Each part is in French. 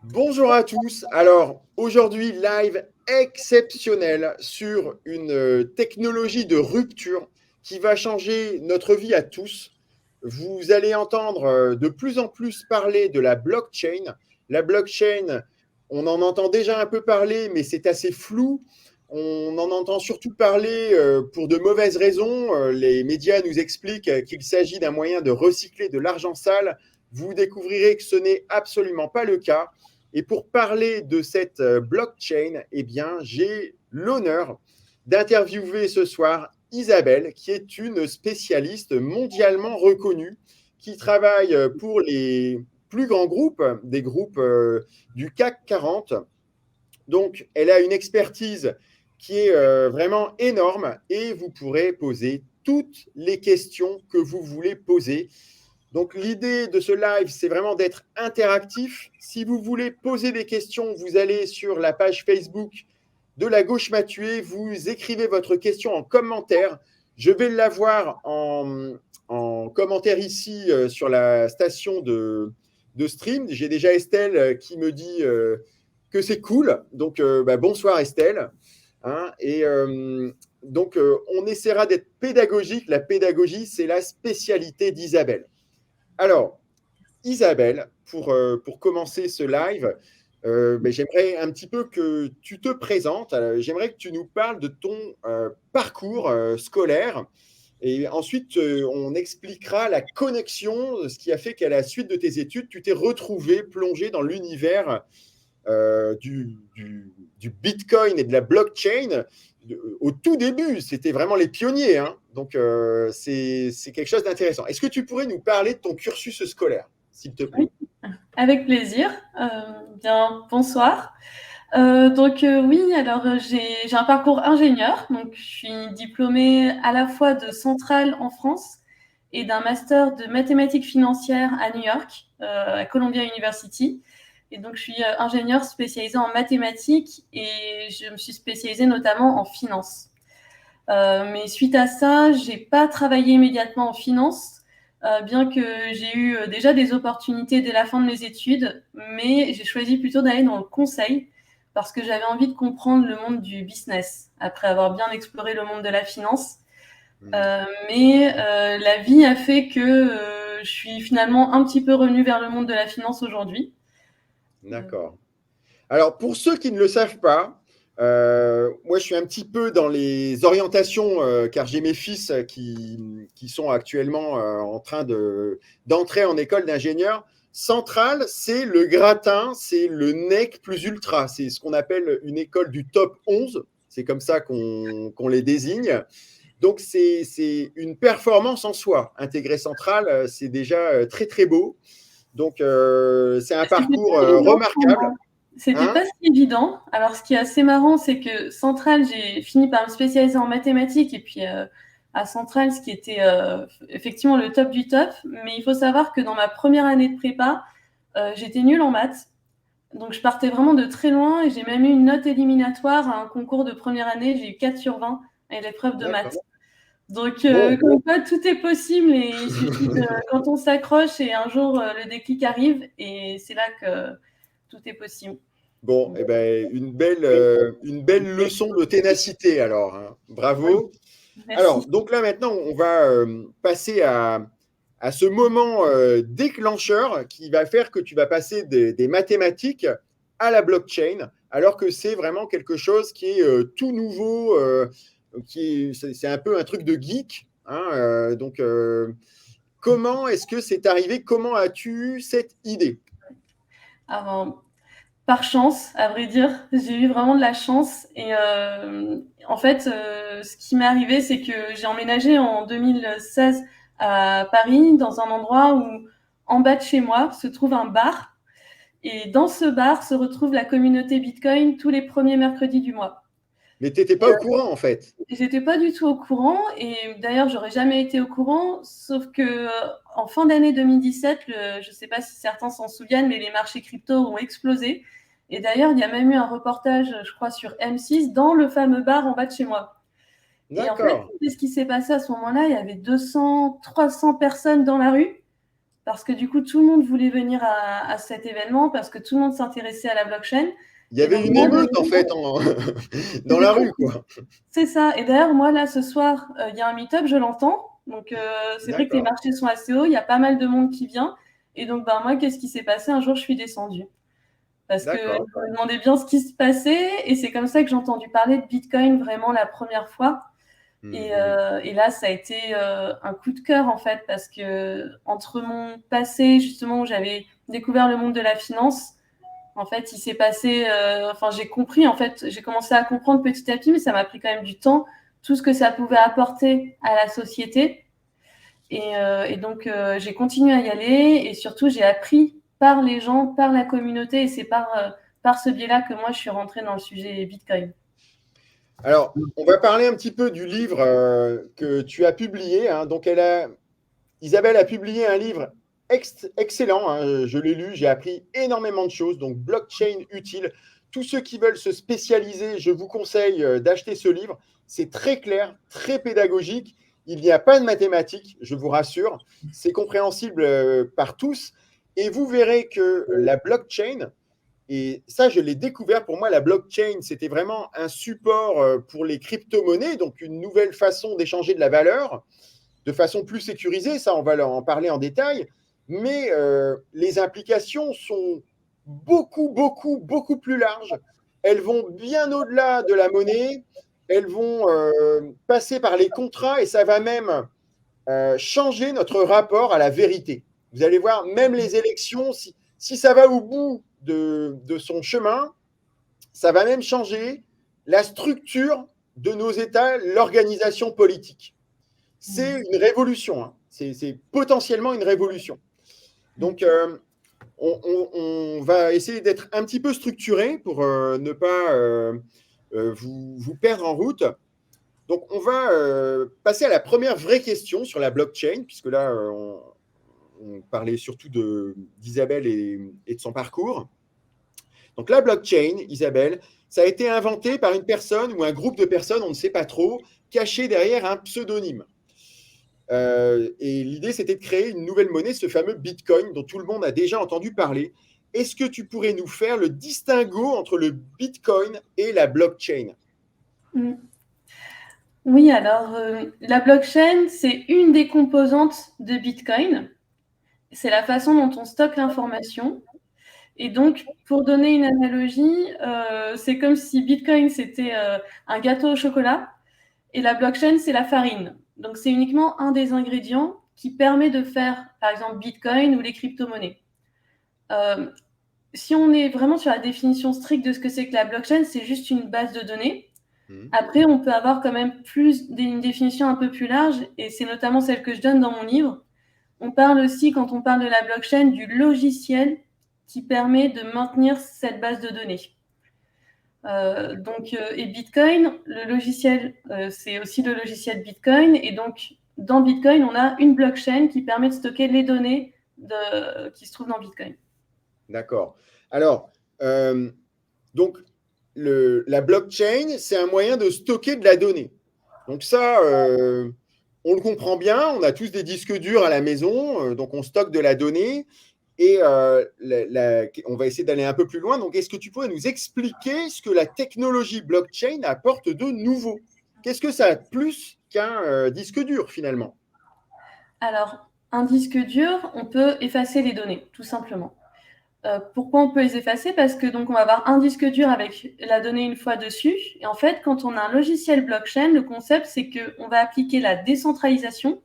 Bonjour à tous. Alors, aujourd'hui, live exceptionnel sur une technologie de rupture qui va changer notre vie à tous. Vous allez entendre de plus en plus parler de la blockchain. La blockchain, on en entend déjà un peu parler, mais c'est assez flou. On en entend surtout parler pour de mauvaises raisons. Les médias nous expliquent qu'il s'agit d'un moyen de recycler de l'argent sale. Vous découvrirez que ce n'est absolument pas le cas. Et pour parler de cette blockchain, eh bien, j'ai l'honneur d'interviewer ce soir Isabelle, qui est une spécialiste mondialement reconnue, qui travaille pour les plus grands groupes, des groupes du CAC 40. Donc, elle a une expertise qui est vraiment énorme et vous pourrez poser toutes les questions que vous voulez poser. Donc, l'idée de ce live, c'est vraiment d'être interactif. Si vous voulez poser des questions, vous allez sur la page Facebook de La Gauche m'a tué, vous écrivez votre question en commentaire. Je vais l'avoir en commentaire ici sur la station de stream. J'ai déjà Estelle qui me dit que c'est cool. Donc, bonsoir Estelle. Hein, et donc, on essaiera d'être pédagogique. La pédagogie, c'est la spécialité d'Isabelle. Alors, Isabelle, pour commencer ce live, j'aimerais un petit peu que tu te présentes. J'aimerais que tu nous parles de ton parcours scolaire. Et ensuite, on expliquera la connexion, ce qui a fait qu'à la suite de tes études, tu t'es retrouvé plongé dans l'univers du Bitcoin et de la blockchain. Au tout début, c'était vraiment les pionniers. Hein. Donc, c'est quelque chose d'intéressant. Est-ce que tu pourrais nous parler de ton cursus scolaire, s'il te plaît? Oui, avec plaisir. Bonsoir. Oui, alors j'ai un parcours ingénieur. Donc, je suis diplômée à la fois de Centrale en France et d'un master de mathématiques financières à New York, à Columbia University. Et donc, je suis ingénieure spécialisée en mathématiques et je me suis spécialisée notamment en finance. Mais suite à ça, j'ai pas travaillé immédiatement en finance, bien que j'ai eu déjà des opportunités dès la fin de mes études, mais j'ai choisi plutôt d'aller dans le conseil parce que j'avais envie de comprendre le monde du business après avoir bien exploré le monde de la finance. Mais la vie a fait que je suis finalement un petit peu revenue vers le monde de la finance aujourd'hui. D'accord. Alors, pour ceux qui ne le savent pas, moi, je suis un petit peu dans les orientations, car j'ai mes fils qui sont actuellement en train d'entrer en école d'ingénieur. Centrale, c'est le gratin, c'est le NEC plus ultra. C'est ce qu'on appelle une école du top 11. C'est comme ça qu'on les désigne. Donc, c'est une performance en soi. Intégrer Centrale, c'est déjà très, très beau. Donc, c'est un C'était parcours pas évident pour remarquable. moi. C'était Hein. pas si évident. Alors, ce qui est assez marrant, c'est que Centrale, j'ai fini par me spécialiser en mathématiques et puis à Centrale, ce qui était effectivement le top du top. Mais il faut savoir que dans ma première année de prépa, j'étais nulle en maths. Donc, je partais vraiment de très loin et j'ai même eu une note éliminatoire à un concours de première année. J'ai eu 4 sur 20 à l'épreuve de maths. D'accord. Donc, Bon, comme quoi, tout est possible et il suffit de, quand on s'accroche et un jour le déclic arrive et c'est là que tout est possible. bon, eh ben, une belle leçon de ténacité alors. Hein. Oui, Bravo. merci. Alors, donc là maintenant, on va passer à ce moment déclencheur qui va faire que tu vas passer des mathématiques à la blockchain, alors que c'est vraiment quelque chose qui est tout nouveau, c'est un peu un truc de geek. Hein, comment est-ce que c'est arrivé? Comment as-tu eu cette idée? Alors, par chance, à vrai dire, j'ai eu vraiment de la chance. Et en fait, ce qui m'est arrivé, c'est que j'ai emménagé en 2016 à Paris, dans un endroit où, en bas de chez moi, se trouve un bar. Et dans ce bar se retrouve la communauté Bitcoin tous les premiers mercredis du mois. Mais tu n'étais pas au courant en fait. J'étais pas du tout au courant et d'ailleurs j'aurais jamais été au courant, sauf que en fin d'année 2017, je sais pas si certains s'en souviennent, mais les marchés crypto ont explosé. Et d'ailleurs, il y a même eu un reportage, je crois, sur M6 dans le fameux bar en bas de chez moi. Et en fait, D'accord. c'est ce qui s'est passé à ce moment-là. Il y avait 200, 300 personnes dans la rue. parce que du coup, tout le monde voulait venir à cet événement, parce que tout le monde s'intéressait à la blockchain. Il y Et avait donc, une moi, émeute, en fait, dans c'était la trop rue, cool. quoi. C'est ça. Et d'ailleurs, moi, là, ce soir, il y a un meet-up, je l'entends. Donc, c'est vrai que les D'accord, marchés sont assez hauts, il y a pas mal de monde qui vient. Et donc, ben, moi, qu'est-ce qui s'est passé? Un jour, je suis descendue. Parce que d'accord. je me demandais bien ce qui se passait. Et c'est comme ça que j'ai entendu parler de Bitcoin vraiment la première fois. Mhm. Et là, ça a été un coup de cœur, en fait, parce que entre mon passé, justement, où j'avais découvert le monde de la finance, en fait, il s'est passé, enfin, j'ai compris, en fait, j'ai commencé à comprendre petit à petit, mais ça m'a pris quand même du temps, tout ce que ça pouvait apporter à la société. Et donc, j'ai continué à y aller et surtout, j'ai appris par les gens, par la communauté, et c'est par ce biais-là que moi, je suis rentrée dans le sujet Bitcoin. Alors, on va parler un petit peu du livre que tu as publié, hein. Donc, Isabelle a publié un livre excellent, hein. Je l'ai lu, j'ai appris énormément de choses. Donc, Blockchain utile. Tous ceux qui veulent se spécialiser, je vous conseille d'acheter ce livre. C'est très clair, très pédagogique. Il n'y a pas de mathématiques, je vous rassure. C'est compréhensible par tous. Et vous verrez que la blockchain, et ça, je l'ai découvert. Pour moi, la blockchain, c'était vraiment un support pour les crypto-monnaies, donc une nouvelle façon d'échanger de la valeur de façon plus sécurisée. Ça, on va en parler en détail. Mais les implications sont beaucoup plus larges. Elles vont bien au-delà de la monnaie. Elles vont passer par les contrats et ça va même changer notre rapport à la vérité. Vous allez voir, même les élections, si ça va au bout de son chemin, ça va même changer la structure de nos États, l'organisation politique. C'est une révolution, hein. C'est potentiellement une révolution. Donc, on va essayer d'être un petit peu structuré pour ne pas vous perdre en route. Donc, on va passer à la première vraie question sur la blockchain, puisque là, on parlait surtout d'Isabelle et de son parcours. Donc, la blockchain, Isabelle, ça a été inventé par une personne ou un groupe de personnes, on ne sait pas trop, caché derrière un pseudonyme. Et l'idée, c'était de créer une nouvelle monnaie, ce fameux Bitcoin dont tout le monde a déjà entendu parler. Est-ce que tu pourrais nous faire le distinguo entre le Bitcoin et la blockchain? Mm. Oui, alors la blockchain, c'est une des composantes de Bitcoin. C'est la façon dont on stocke l'information. Et donc, pour donner une analogie, c'est comme si Bitcoin, c'était un gâteau au chocolat et la blockchain, c'est la farine. Donc, c'est uniquement un des ingrédients qui permet de faire, par exemple, Bitcoin ou les crypto-monnaies. Euh, si on est vraiment sur la définition stricte de ce que c'est que la blockchain, c'est juste une base de données. Après, on peut avoir quand même une définition un peu plus large, et c'est notamment celle que je donne dans mon livre. On parle aussi, quand on parle de la blockchain, du logiciel qui permet de maintenir cette base de données. Et Bitcoin, le logiciel, c'est aussi le logiciel Bitcoin. Et donc, dans Bitcoin, on a une blockchain qui permet de stocker les données qui se trouvent dans Bitcoin. D'accord. Alors, donc, la blockchain, c'est un moyen de stocker de la donnée. Donc ça, on le comprend bien. On a tous des disques durs à la maison, donc on stocke de la donnée. Et on va essayer d'aller un peu plus loin. Donc, est-ce que tu pourrais nous expliquer ce que la technologie blockchain apporte de nouveau? Qu'est-ce que ça a de plus qu'un disque dur, finalement? Alors, un disque dur, on peut effacer les données, tout simplement. Pourquoi on peut les effacer? Parce que donc on va avoir un disque dur avec la donnée une fois dessus. Et en fait, quand on a un logiciel blockchain, le concept, c'est qu'on va appliquer la décentralisation,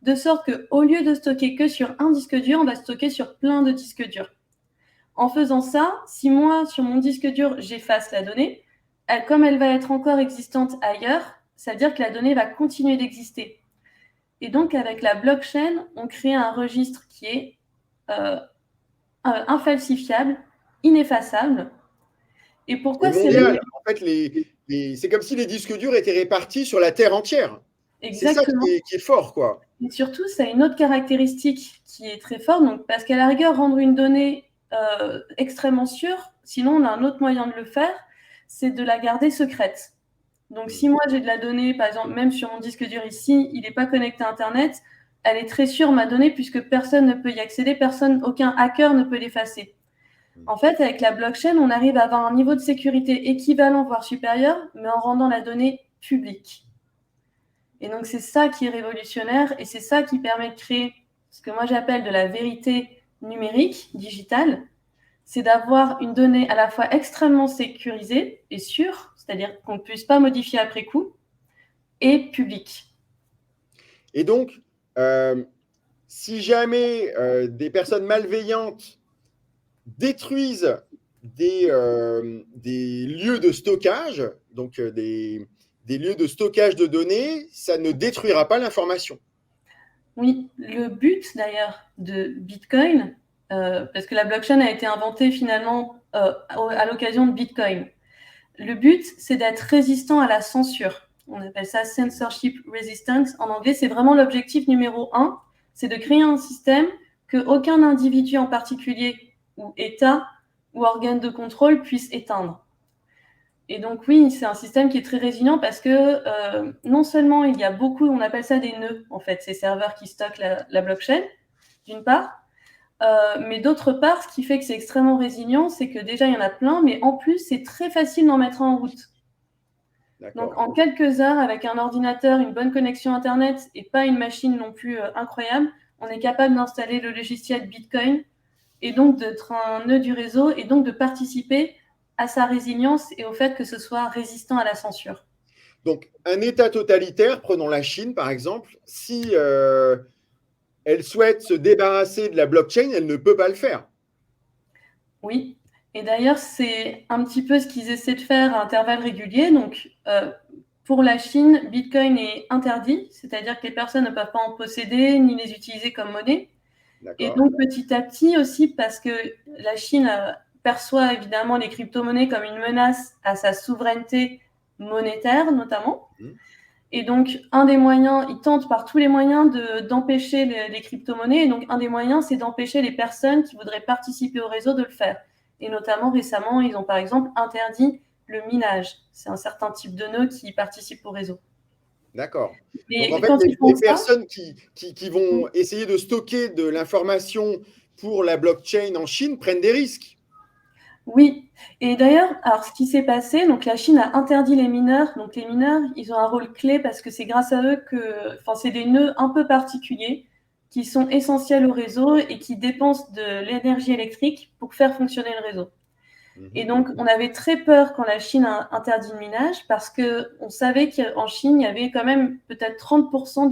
de sorte qu'au lieu de stocker que sur un disque dur, on va stocker sur plein de disques durs. En faisant ça, si moi, sur mon disque dur, j'efface la donnée, comme elle va être encore existante ailleurs, ça veut dire que la donnée va continuer d'exister. Et donc, avec la blockchain, on crée un registre qui est euh, infalsifiable, ineffaçable. Et Et pourquoi c'est mondial. En fait, c'est comme si les disques durs étaient répartis sur la Terre entière. C'est ça exactement? qui est fort, quoi. Et surtout, ça a une autre caractéristique qui est très forte, donc, parce qu'à la rigueur, rendre une donnée extrêmement sûre, sinon on a un autre moyen de le faire, c'est de la garder secrète. Donc si moi j'ai de la donnée, par exemple, même sur mon disque dur ici, il n'est pas connecté à Internet, elle est très sûre, ma donnée, puisque personne ne peut y accéder, aucun hacker ne peut l'effacer. En fait, avec la blockchain, on arrive à avoir un niveau de sécurité équivalent, voire supérieur, mais en rendant la donnée publique. Et donc, c'est ça qui est révolutionnaire et c'est ça qui permet de créer ce que moi j'appelle de la vérité numérique, digitale. C'est d'avoir une donnée à la fois extrêmement sécurisée et sûre, c'est-à-dire qu'on ne puisse pas modifier après coup, et publique. Et donc, si jamais des personnes malveillantes détruisent des lieux de stockage, donc des lieux de stockage de données, ça ne détruira pas l'information. Oui, le but d'ailleurs de Bitcoin, parce que la blockchain a été inventée finalement à l'occasion de Bitcoin. Le but, c'est d'être résistant à la censure. On appelle ça censorship resistance. En anglais, c'est vraiment l'objectif numéro 1, c'est de créer un système que aucun individu en particulier ou État ou organe de contrôle puisse éteindre. Et donc oui, c'est un système qui est très résilient parce que non seulement il y a beaucoup, on appelle ça des nœuds, en fait, ces serveurs qui stockent la blockchain, d'une part, mais d'autre part, ce qui fait que c'est extrêmement résilient, c'est que déjà, il y en a plein, mais en plus, c'est très facile d'en mettre en route. Donc, en quelques heures, avec un ordinateur, une bonne connexion Internet et pas une machine non plus incroyable, on est capable d'installer le logiciel Bitcoin et donc d'être un nœud du réseau et donc de participer à sa résilience et au fait que ce soit résistant à la censure. Donc, un État totalitaire, prenons la Chine par exemple, si elle souhaite se débarrasser de la blockchain, elle ne peut pas le faire. Oui, et d'ailleurs, c'est un petit peu ce qu'ils essaient de faire à intervalles réguliers. Donc, pour la Chine, Bitcoin est interdit, c'est-à-dire que les personnes ne peuvent pas en posséder ni les utiliser comme monnaie. Et donc, petit à petit aussi, parce que la Chine perçoit évidemment les crypto-monnaies comme une menace à sa souveraineté monétaire, notamment. Et donc, un des moyens, ils tentent par tous les moyens d'empêcher les crypto-monnaies. Et donc, un des moyens, c'est d'empêcher les personnes qui voudraient participer au réseau de le faire. Et notamment, récemment, ils ont par exemple interdit le minage. C'est un certain type de nœud qui participe au réseau. D'accord. Et donc, en fait, quand ils font les ça, personnes qui vont essayer de stocker de l'information pour la blockchain en Chine prennent des risques. oui. Et d'ailleurs, alors ce qui s'est passé, donc la Chine a interdit les mineurs. Donc les mineurs, ils ont un rôle clé parce que c'est grâce à eux que, enfin, c'est des nœuds un peu particuliers qui sont essentiels au réseau et qui dépensent de l'énergie électrique pour faire fonctionner le réseau. Et donc, on avait très peur quand la Chine a interdit le minage parce qu'on savait qu'en Chine, il y avait quand même peut-être 30%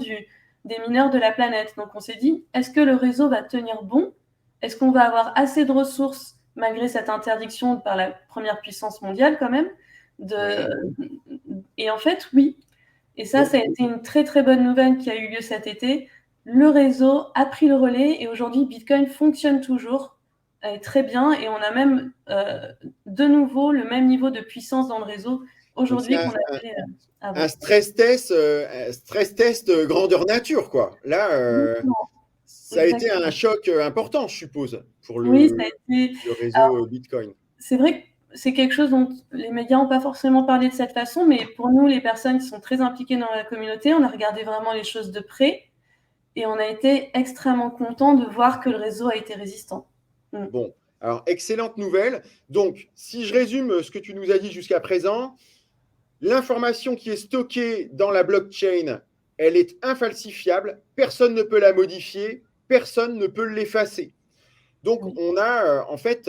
des mineurs de la planète. Donc, on s'est dit, est-ce que le réseau va tenir bon? Est-ce qu'on va avoir assez de ressources, malgré cette interdiction par la première puissance mondiale quand même Et en fait, oui. Et ça a été une très, très bonne nouvelle qui a eu lieu cet été. Le réseau a pris le relais et aujourd'hui, Bitcoin fonctionne toujours très bien et on a même de nouveau le même niveau de puissance dans le réseau aujourd'hui qu'on avait avant. Un stress test grandeur nature, quoi. Là, ça a été un choc important, je suppose, pour Oui, ça a été. le réseau Alors, Bitcoin. c'est vrai que c'est quelque chose dont les médias n'ont pas forcément parlé de cette façon, mais pour nous, les personnes qui sont très impliquées dans la communauté, on a regardé vraiment les choses de près et on a été extrêmement contents de voir que le réseau a été résistant. Bon, alors, excellente nouvelle. Donc, si je résume ce que tu nous as dit jusqu'à présent, l'information qui est stockée dans la blockchain, elle est infalsifiable, personne ne peut la modifier, personne ne peut l'effacer. Donc, on a en fait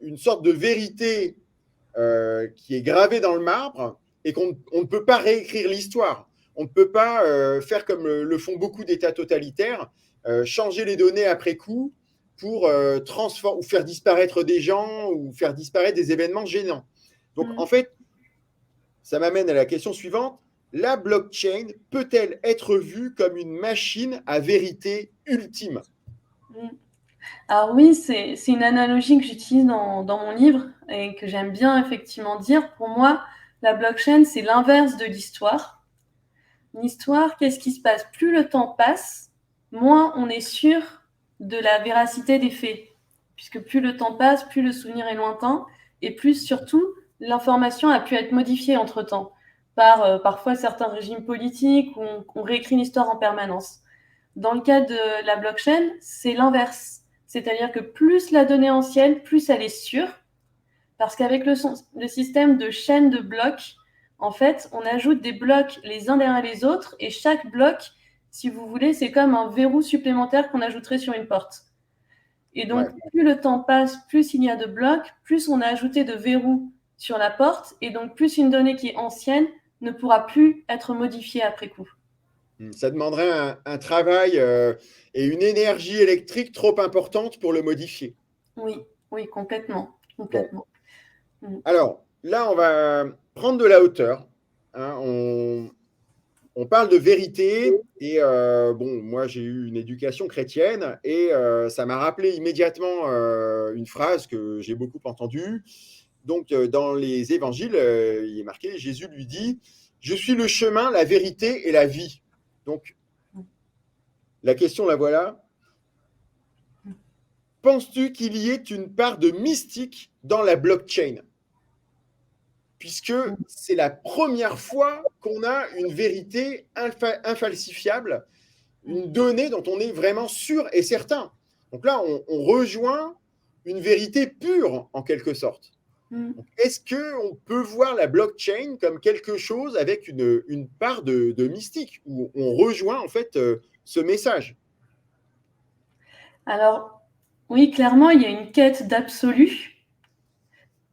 une sorte de vérité qui est gravée dans le marbre et qu'on ne peut pas réécrire l'histoire. On ne peut pas faire comme le font beaucoup d'États totalitaires, changer les données après coup pour transformer ou faire disparaître des gens ou faire disparaître des événements gênants. Donc, en fait, ça m'amène à la question suivante. La blockchain peut-elle être vue comme une machine à vérité ultime? Alors oui, c'est une analogie que j'utilise dans mon livre et que j'aime bien effectivement dire. Pour moi, la blockchain, c'est l'inverse de l'histoire. L'histoire, qu'est-ce qui se passe? Plus le temps passe, moins on est sûr de la véracité des faits. Puisque plus le temps passe, plus le souvenir est lointain et plus surtout l'information a pu être modifiée entre-temps par parfois certains régimes politiques où on réécrit l'histoire en permanence. Dans le cas de la blockchain, c'est l'inverse. C'est-à-dire que plus la donnée est ancienne, plus elle est sûre. Parce qu'avec le système de chaîne de blocs, en fait, on ajoute des blocs les uns derrière les autres et chaque bloc, si vous voulez, c'est comme un verrou supplémentaire qu'on ajouterait sur une porte. Et donc, plus le temps passe, plus il y a de blocs, plus on a ajouté de verrous sur la porte et donc plus une donnée qui est ancienne ne pourra plus être modifiée après coup. Ça demanderait un travail et une énergie électrique trop importante pour le modifier. Oui, oui, complètement. Bon. Alors, là, on va prendre de la hauteur. Hein, on parle de vérité et bon, moi, j'ai eu une éducation chrétienne et ça m'a rappelé immédiatement une phrase que j'ai beaucoup entendue. Donc, dans les évangiles, il est marqué, Jésus lui dit, « Je suis le chemin, la vérité et la vie. » Donc, la question, la voilà. Penses-tu qu'il y ait une part de mystique dans la blockchain? Puisque c'est la première fois qu'on a une vérité infalsifiable, une donnée dont on est vraiment sûr et certain. Donc là, on rejoint une vérité pure, en quelque sorte. Est-ce qu'on peut voir la blockchain comme quelque chose avec une part de mystique, où on rejoint en fait ce message? Alors, oui, clairement, il y a une quête d'absolu,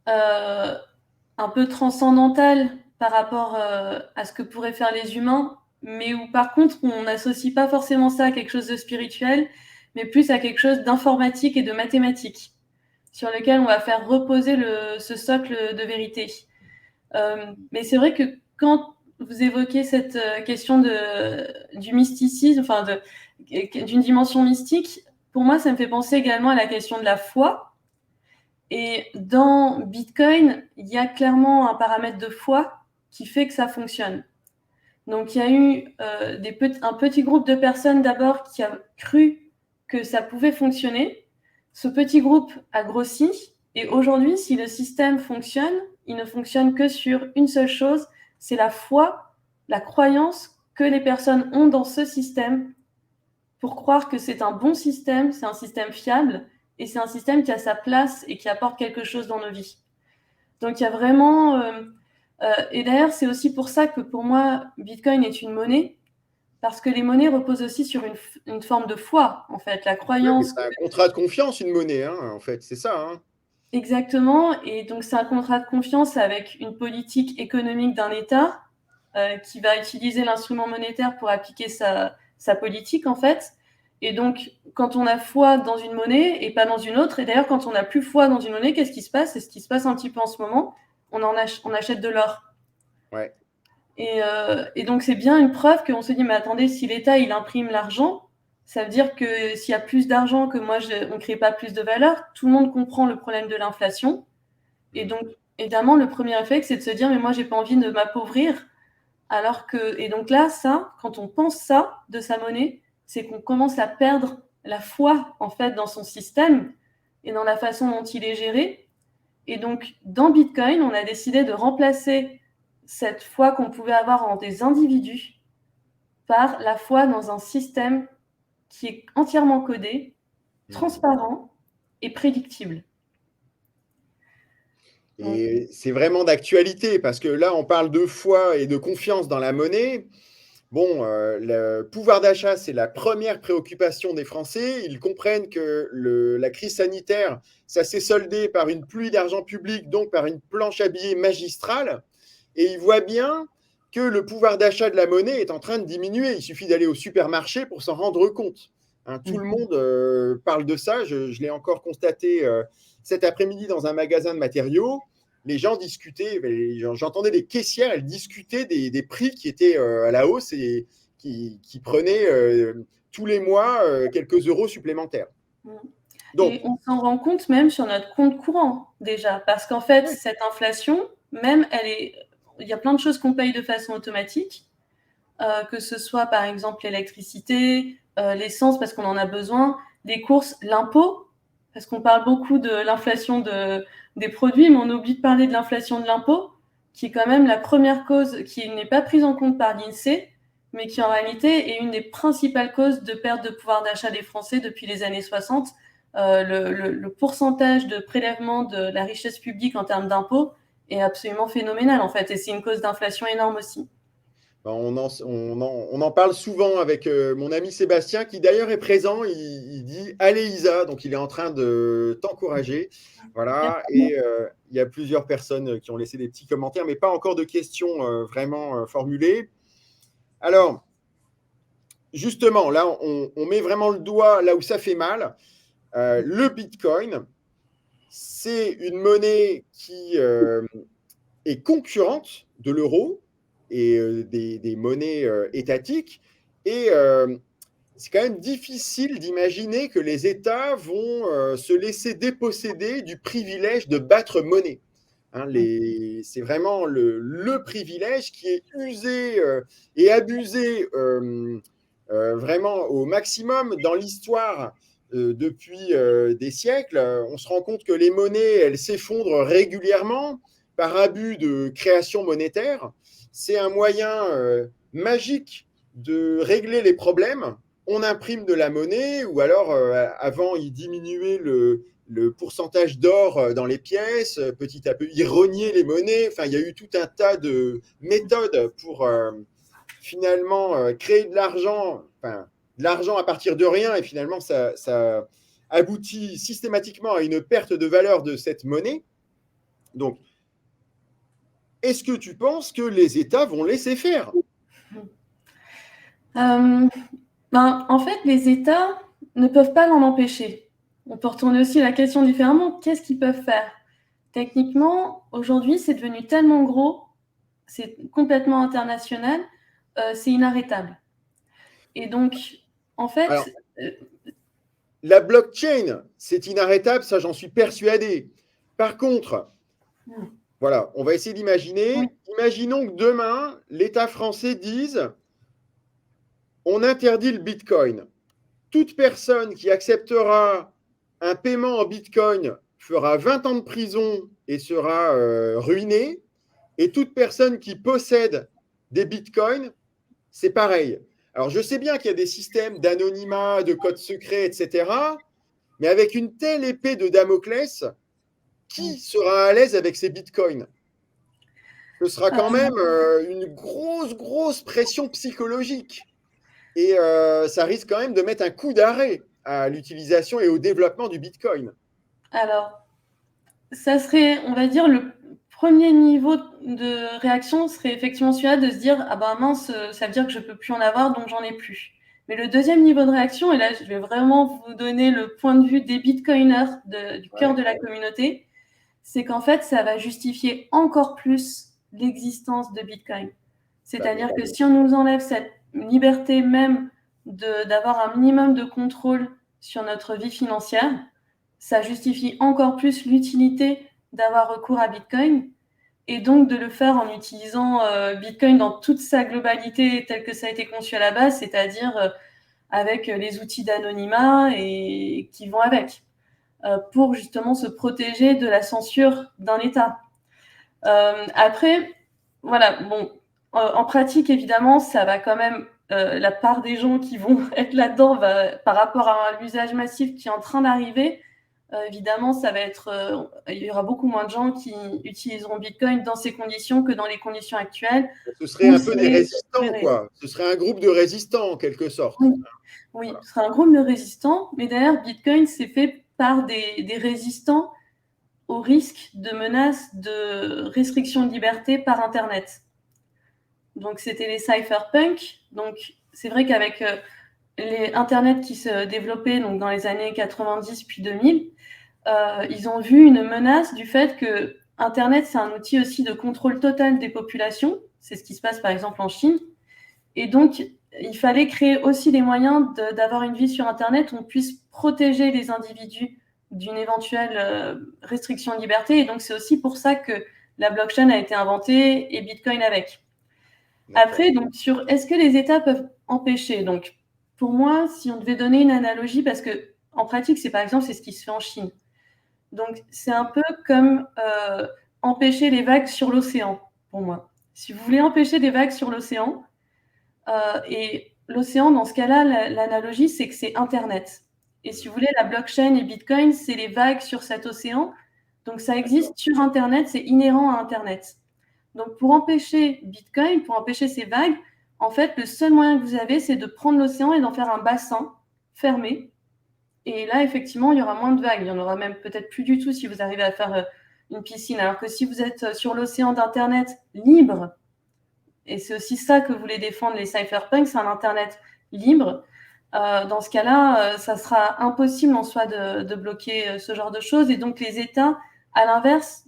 un peu transcendantale par rapport à ce que pourraient faire les humains, mais où par contre, on n'associe pas forcément ça à quelque chose de spirituel, mais plus à quelque chose d'informatique et de mathématique, sur lequel on va faire reposer ce socle de vérité. Mais c'est vrai que quand vous évoquez cette question du mysticisme, enfin d'une dimension mystique, pour moi, ça me fait penser également à la question de la foi. Et dans Bitcoin, il y a clairement un paramètre de foi qui fait que ça fonctionne. Donc, il y a eu un petit groupe de personnes d'abord qui a cru que ça pouvait fonctionner. Ce petit groupe a grossi. Et aujourd'hui, si le système fonctionne, il ne fonctionne que sur une seule chose, c'est la foi, la croyance que les personnes ont dans ce système pour croire que c'est un bon système, c'est un système fiable et c'est un système qui a sa place et qui apporte quelque chose dans nos vies. Donc, il y a vraiment... et d'ailleurs, c'est aussi pour ça que pour moi, Bitcoin est une monnaie, parce que les monnaies reposent aussi sur une forme de foi, en fait, la croyance. C'est un contrat de confiance, une monnaie, hein, en fait, c'est ça. Hein. Exactement, et donc c'est un contrat de confiance avec une politique économique d'un État qui va utiliser l'instrument monétaire pour appliquer sa politique, en fait. Et donc, quand on a foi dans une monnaie et pas dans une autre, et d'ailleurs, quand on n'a plus foi dans une monnaie, qu'est-ce qui se passe? C'est ce qui se passe un petit peu en ce moment. On achète de l'or. Ouais. Et donc, c'est bien une preuve qu'on se dit, mais attendez, si l'État, il imprime l'argent, ça veut dire que s'il y a plus d'argent, que moi, on ne crée pas plus de valeur, tout le monde comprend le problème de l'inflation. Et donc, évidemment, le premier réflexe, c'est de se dire, mais moi, j'ai pas envie de m'appauvrir. Et donc là, ça, quand on pense ça de sa monnaie, c'est qu'on commence à perdre la foi, en fait, dans son système et dans la façon dont il est géré. Et donc, dans Bitcoin, on a décidé de remplacer cette foi qu'on pouvait avoir en des individus par la foi dans un système qui est entièrement codé, transparent et prédictible. Et c'est vraiment d'actualité, parce que là, on parle de foi et de confiance dans la monnaie. Bon, le pouvoir d'achat, c'est la première préoccupation des Français. Ils comprennent que la crise sanitaire, ça s'est soldé par une pluie d'argent public, donc par une planche à billets magistrale. Et ils voient bien que le pouvoir d'achat de la monnaie est en train de diminuer. Il suffit d'aller au supermarché pour s'en rendre compte. Hein, tout le monde parle de ça. Je l'ai encore constaté cet après-midi dans un magasin de matériaux. Les gens discutaient, j'entendais les caissières, elles discutaient des prix qui étaient à la hausse et qui prenaient tous les mois quelques euros supplémentaires. Donc, et on s'en rend compte même sur notre compte courant déjà, parce qu'en fait, cette inflation, même, il y a plein de choses qu'on paye de façon automatique, que ce soit par exemple l'électricité, l'essence parce qu'on en a besoin, les courses, l'impôt, parce qu'on parle beaucoup de l'inflation des produits, mais on oublie de parler de l'inflation de l'impôt, qui est quand même la première cause qui n'est pas prise en compte par l'INSEE, mais qui en réalité est une des principales causes de perte de pouvoir d'achat des Français depuis les années 60. Le pourcentage de prélèvement de la richesse publique en termes d'impôts est absolument phénoménal, en fait, et c'est une cause d'inflation énorme aussi. On en parle souvent avec mon ami Sébastien, qui d'ailleurs est présent. Il dit allez Isa, donc il est en train de t'encourager. Voilà, et il y a plusieurs personnes qui ont laissé des petits commentaires, mais pas encore de questions vraiment formulées. Alors, justement, là, on met vraiment le doigt là où ça fait mal. Le Bitcoin, c'est une monnaie qui est concurrente de l'euro et des monnaies étatiques. Et c'est quand même difficile d'imaginer que les États vont se laisser déposséder du privilège de battre monnaie. Hein, c'est vraiment le privilège qui est usé et abusé vraiment au maximum dans l'histoire depuis des siècles. On se rend compte que les monnaies, elles s'effondrent régulièrement par abus de création monétaire. C'est un moyen magique de régler les problèmes. On imprime de la monnaie, ou alors avant, ils diminuaient le pourcentage d'or dans les pièces, petit à peu, ils rognaient les monnaies. Enfin, il y a eu tout un tas de méthodes pour finalement créer de l'argent, enfin, de l'argent à partir de rien, et finalement, ça aboutit systématiquement à une perte de valeur de cette monnaie. Donc, est-ce que tu penses que les États vont laisser faire? En fait, les États ne peuvent pas l'en empêcher. On peut retourner aussi la question différemment. Qu'est-ce qu'ils peuvent faire? Techniquement, aujourd'hui, c'est devenu tellement gros, c'est complètement international, c'est inarrêtable. Et donc, en fait… Alors, la blockchain, c'est inarrêtable, ça j'en suis persuadé. Par contre, voilà, on va essayer d'imaginer. Oui. Imaginons que demain, l'État français dise on interdit le Bitcoin. Toute personne qui acceptera un paiement en Bitcoin fera 20 ans de prison et sera ruinée. Et toute personne qui possède des Bitcoins, c'est pareil. Alors, je sais bien qu'il y a des systèmes d'anonymat, de codes secrets, etc. Mais avec une telle épée de Damoclès, qui sera à l'aise avec ces bitcoins? Ce sera quand même une grosse pression psychologique. Et ça risque quand même de mettre un coup d'arrêt à l'utilisation et au développement du bitcoin. Alors, ça serait, on va dire, le premier niveau de réaction serait effectivement celui-là de se dire ah ben mince, ça veut dire que je peux plus en avoir, donc j'en ai plus. Mais le deuxième niveau de réaction, et là je vais vraiment vous donner le point de vue des bitcoiners du cœur de la communauté, c'est qu'en fait ça va justifier encore plus l'existence de Bitcoin. C'est-à-dire que si on nous enlève cette liberté même d'avoir un minimum de contrôle sur notre vie financière, ça justifie encore plus l'utilité d'avoir recours à Bitcoin et donc de le faire en utilisant Bitcoin dans toute sa globalité telle que ça a été conçu à la base, c'est-à-dire avec les outils d'anonymat et qui vont avec, pour justement se protéger de la censure d'un État. Après, voilà, bon, en pratique, évidemment, ça va quand même, la part des gens qui vont être là-dedans par rapport à l'usage massif qui est en train d'arriver, évidemment, ça va être, il y aura beaucoup moins de gens qui utiliseront Bitcoin dans ces conditions que dans les conditions actuelles. Ce serait un peu des résistants, quoi. Ce serait un groupe de résistants, en quelque sorte. Oui, voilà. Ce serait un groupe de résistants, mais d'ailleurs, Bitcoin, c'est fait par des résistants au risque de menaces de restriction de liberté par Internet. Donc, c'était les cypherpunks. Donc, c'est vrai qu'avec les Internet qui se développaient donc, dans les années 90 puis 2000, ils ont vu une menace du fait que Internet, c'est un outil aussi de contrôle total des populations. C'est ce qui se passe par exemple en Chine. Et donc, il fallait créer aussi les moyens d'avoir une vie sur Internet où on puisse protéger les individus d'une éventuelle restriction de liberté. Et donc, c'est aussi pour ça que la blockchain a été inventée et Bitcoin avec. Après, donc, sur est-ce que les États peuvent empêcher? Donc, pour moi, si on devait donner une analogie, parce que en pratique, c'est par exemple, c'est ce qui se fait en Chine. Donc, c'est un peu comme empêcher les vagues sur l'océan, pour moi. Si vous voulez empêcher des vagues sur l'océan, Et l'océan, dans ce cas-là, l'analogie, c'est que c'est Internet. Et si vous voulez, la blockchain et Bitcoin, c'est les vagues sur cet océan. Donc, ça existe sur Internet, c'est inhérent à Internet. Donc, pour empêcher Bitcoin, pour empêcher ces vagues, en fait, le seul moyen que vous avez, c'est de prendre l'océan et d'en faire un bassin fermé. Et là, effectivement, il y aura moins de vagues. Il y en aura même peut-être plus du tout si vous arrivez à faire une piscine. Alors que si vous êtes sur l'océan d'Internet libre, et c'est aussi ça que voulaient défendre les cypherpunks, c'est un Internet libre. Dans ce cas-là, ça sera impossible en soi de bloquer ce genre de choses. Et donc, les États, à l'inverse,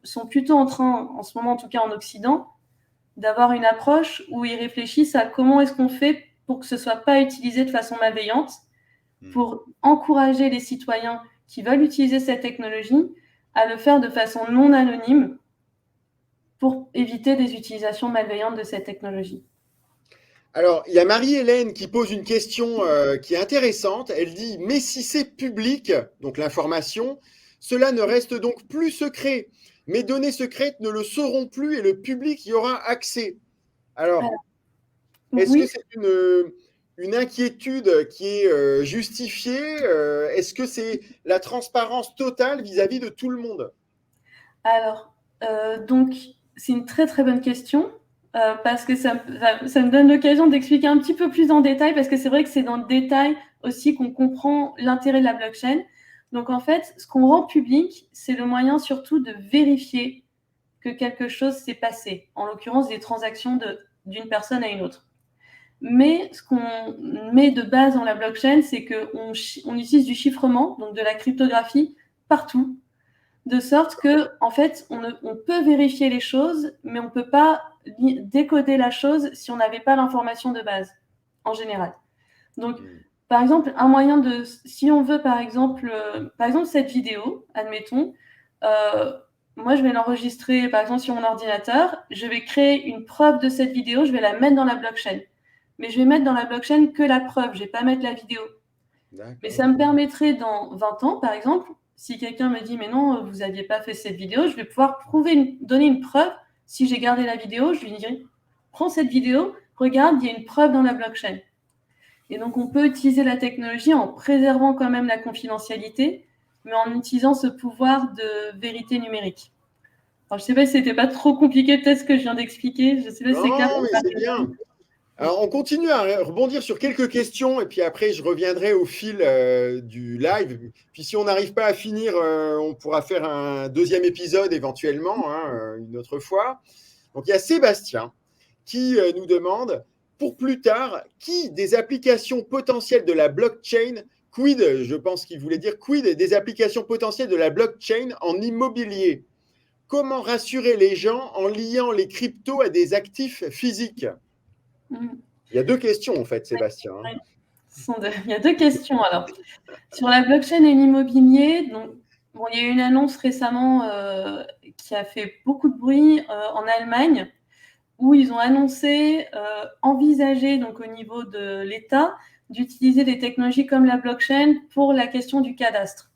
sont plutôt en train, en ce moment en tout cas en Occident, d'avoir une approche où ils réfléchissent à comment est-ce qu'on fait pour que ce ne soit pas utilisé de façon malveillante, pour encourager les citoyens qui veulent utiliser cette technologie à le faire de façon non anonyme pour éviter des utilisations malveillantes de cette technologie. Alors, il y a Marie-Hélène qui pose une question qui est intéressante. Elle dit, mais si c'est public, donc l'information, cela ne reste donc plus secret. Mes données secrètes ne le sauront plus et le public y aura accès. Alors, est-ce que c'est une inquiétude qui est justifiée? Est-ce que c'est la transparence totale vis-à-vis de tout le monde? Alors, donc, c'est une très très bonne question. Parce que ça me donne l'occasion d'expliquer un petit peu plus en détail, parce que c'est vrai que c'est dans le détail aussi qu'on comprend l'intérêt de la blockchain. Donc en fait, ce qu'on rend public, c'est le moyen surtout de vérifier que quelque chose s'est passé, en l'occurrence des transactions d'une personne à une autre. Mais ce qu'on met de base dans la blockchain, c'est qu'on utilise du chiffrement, donc de la cryptographie, partout, de sorte que, en fait, on peut vérifier les choses, mais on ne peut pas décoder la chose si on n'avait pas l'information de base, en général. Donc, par exemple, un moyen de, si on veut, par exemple cette vidéo, admettons, moi, je vais l'enregistrer, par exemple, sur mon ordinateur, je vais créer une preuve de cette vidéo, je vais la mettre dans la blockchain. Mais je vais mettre dans la blockchain que la preuve, je ne vais pas mettre la vidéo. Mais ça me permettrait, dans 20 ans, par exemple, si quelqu'un me dit « mais non, vous n'aviez pas fait cette vidéo », je vais pouvoir donner une preuve. Si j'ai gardé la vidéo, je lui dirai « prends cette vidéo, regarde, il y a une preuve dans la blockchain ». Et donc, on peut utiliser la technologie en préservant quand même la confidentialité, mais en utilisant ce pouvoir de vérité numérique. Alors, je ne sais pas si ce n'était pas trop compliqué, peut-être ce que je viens d'expliquer. Je ne sais pas si c'est clair. Non, mais c'est bien. Alors, on continue à rebondir sur quelques questions et puis après, je reviendrai au fil du live. Puis si on n'arrive pas à finir, on pourra faire un deuxième épisode éventuellement, une autre fois. Donc, il y a Sébastien qui nous demande, pour plus tard, qui des applications potentielles de la blockchain, quid, je pense qu'il voulait dire quid des applications potentielles de la blockchain en immobilier? Comment rassurer les gens en liant les cryptos à des actifs physiques? Il y a deux questions, en fait, Sébastien. Il y a deux questions, alors. Sur la blockchain et l'immobilier, donc, bon, il y a eu une annonce récemment qui a fait beaucoup de bruit en Allemagne, où ils ont annoncé envisager, donc au niveau de l'État, d'utiliser des technologies comme la blockchain pour la question du cadastre.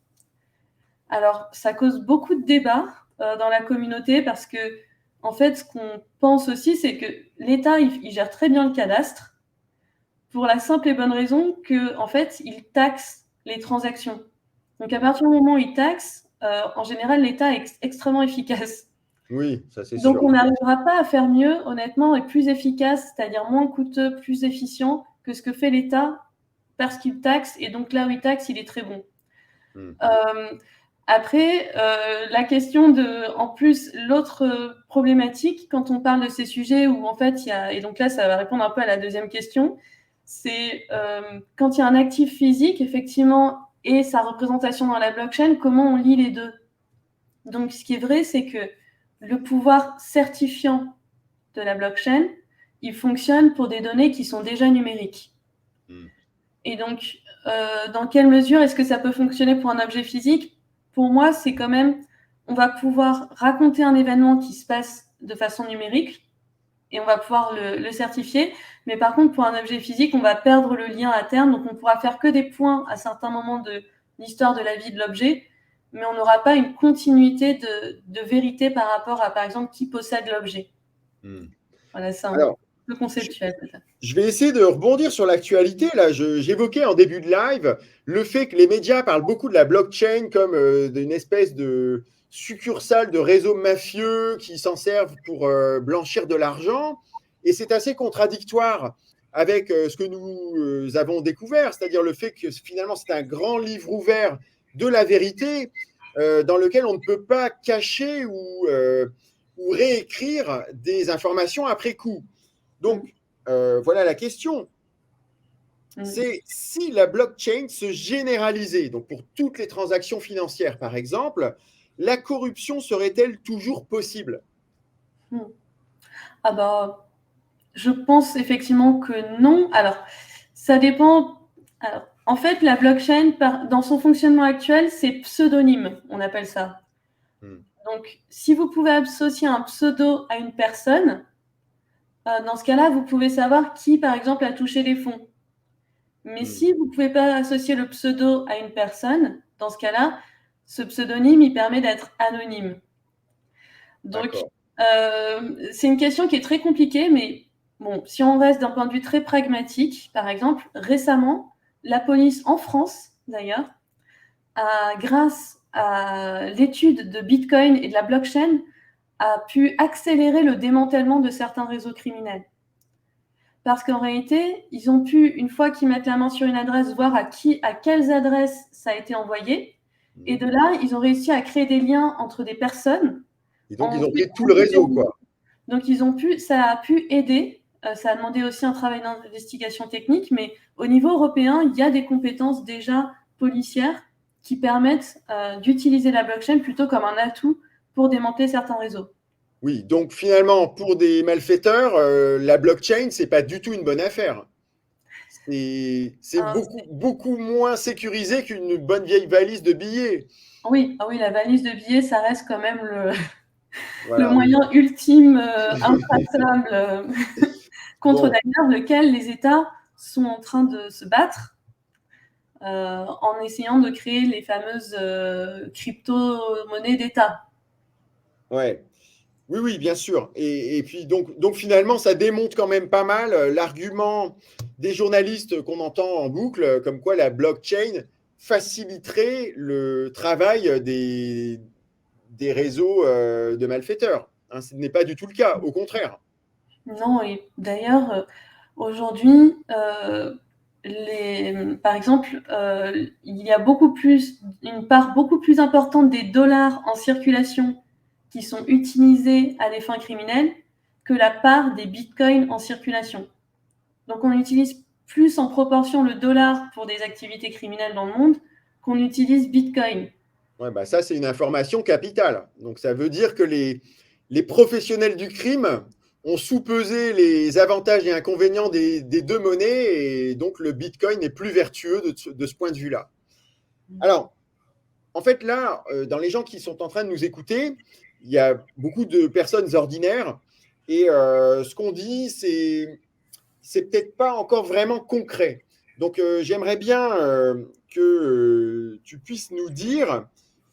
Alors, ça cause beaucoup de débats dans la communauté parce que, en fait, ce qu'on pense aussi, c'est que l'État, il gère très bien le cadastre pour la simple et bonne raison que, en fait, il taxe les transactions. Donc, à partir du moment où il taxe, en général, l'État est extrêmement efficace. Oui, ça c'est sûr. Donc, on n'arrivera pas à faire mieux, honnêtement, et plus efficace, c'est-à-dire moins coûteux, plus efficient que ce que fait l'État parce qu'il taxe. Et donc, là où il taxe, il est très bon. Après, la question de, en plus, l'autre problématique, quand on parle de ces sujets où, en fait, il y a, et donc là, ça va répondre un peu à la deuxième question, c'est quand il y a un actif physique, effectivement, et sa représentation dans la blockchain, comment on lie les deux? Donc, ce qui est vrai, c'est que le pouvoir certifiant de la blockchain, il fonctionne pour des données qui sont déjà numériques. Et donc, dans quelle mesure est-ce que ça peut fonctionner pour un objet physique? Pour moi, c'est quand même, on va pouvoir raconter un événement qui se passe de façon numérique et on va pouvoir le certifier. Mais par contre, pour un objet physique, on va perdre le lien à terme. Donc, on pourra faire que des points à certains moments de l'histoire de la vie de l'objet, mais on n'aura pas une continuité de vérité par rapport à, par exemple, qui possède l'objet. Voilà, ça. Alors, peu conceptuel peut-être. Je vais essayer de rebondir sur l'actualité. Là, j'évoquais en début de live le fait que les médias parlent beaucoup de la blockchain comme d'une espèce de succursale de réseaux mafieux qui s'en servent pour blanchir de l'argent. Et c'est assez contradictoire avec ce que nous avons découvert, c'est-à-dire le fait que finalement c'est un grand livre ouvert de la vérité dans lequel on ne peut pas cacher ou réécrire des informations après coup. Donc, voilà la question. C'est si la blockchain se généralisait, donc pour toutes les transactions financières par exemple, la corruption serait-elle toujours possible? Ah bah, je pense effectivement que non. Alors, ça dépend. Alors, en fait, la blockchain, dans son fonctionnement actuel, c'est pseudonyme, on appelle ça. Donc, si vous pouvez associer un pseudo à une personne, dans ce cas-là, vous pouvez savoir qui, par exemple, a touché les fonds. Mais si vous ne pouvez pas associer le pseudo à une personne, dans ce cas-là, ce pseudonyme, il permet d'être anonyme. Donc, c'est une question qui est très compliquée, mais bon, si on reste d'un point de vue très pragmatique, par exemple, récemment, la police en France, d'ailleurs, grâce à l'étude de Bitcoin et de la blockchain, a pu accélérer le démantèlement de certains réseaux criminels. Parce qu'en réalité, ils ont pu, une fois qu'ils mettent la main sur une adresse, voir à quelles adresses ça a été envoyé. Et de là, ils ont réussi à créer des liens entre des personnes. Et donc, ils ont pris tout le réseau, quoi. Donc, ça a pu aider. Ça a demandé aussi un travail d'investigation technique, mais au niveau européen, il y a des compétences déjà policières qui permettent d'utiliser la blockchain plutôt comme un atout pour démanteler certains réseaux. Oui, donc finalement, pour des malfaiteurs, la blockchain, c'est pas du tout une bonne affaire. C'est beaucoup moins sécurisé qu'une bonne vieille valise de billets. Oui, la valise de billets, ça reste quand même le moyen ultime intraçable contre d'ailleurs lequel les États sont en train de se battre en essayant de créer les fameuses crypto-monnaies d'État. Ouais. Oui, bien sûr. Et puis donc finalement, ça démonte quand même pas mal l'argument des journalistes qu'on entend en boucle, comme quoi la blockchain faciliterait le travail des réseaux de malfaiteurs. Hein, ce n'est pas du tout le cas, au contraire. Non, et d'ailleurs, aujourd'hui, par exemple, il y a une part beaucoup plus importante des dollars en circulation qui sont utilisés à des fins criminelles que la part des bitcoins en circulation. Donc, on utilise plus en proportion le dollar pour des activités criminelles dans le monde qu'on utilise bitcoin. Ouais, bah ça, c'est une information capitale. Donc, ça veut dire que les professionnels du crime ont sous-pesé les avantages et inconvénients des deux monnaies, et donc le bitcoin est plus vertueux de ce point de vue-là. Alors, en fait, là, dans les gens qui sont en train de nous écouter, il y a beaucoup de personnes ordinaires, et ce qu'on dit, c'est peut-être pas encore vraiment concret. Donc, j'aimerais bien que tu puisses nous dire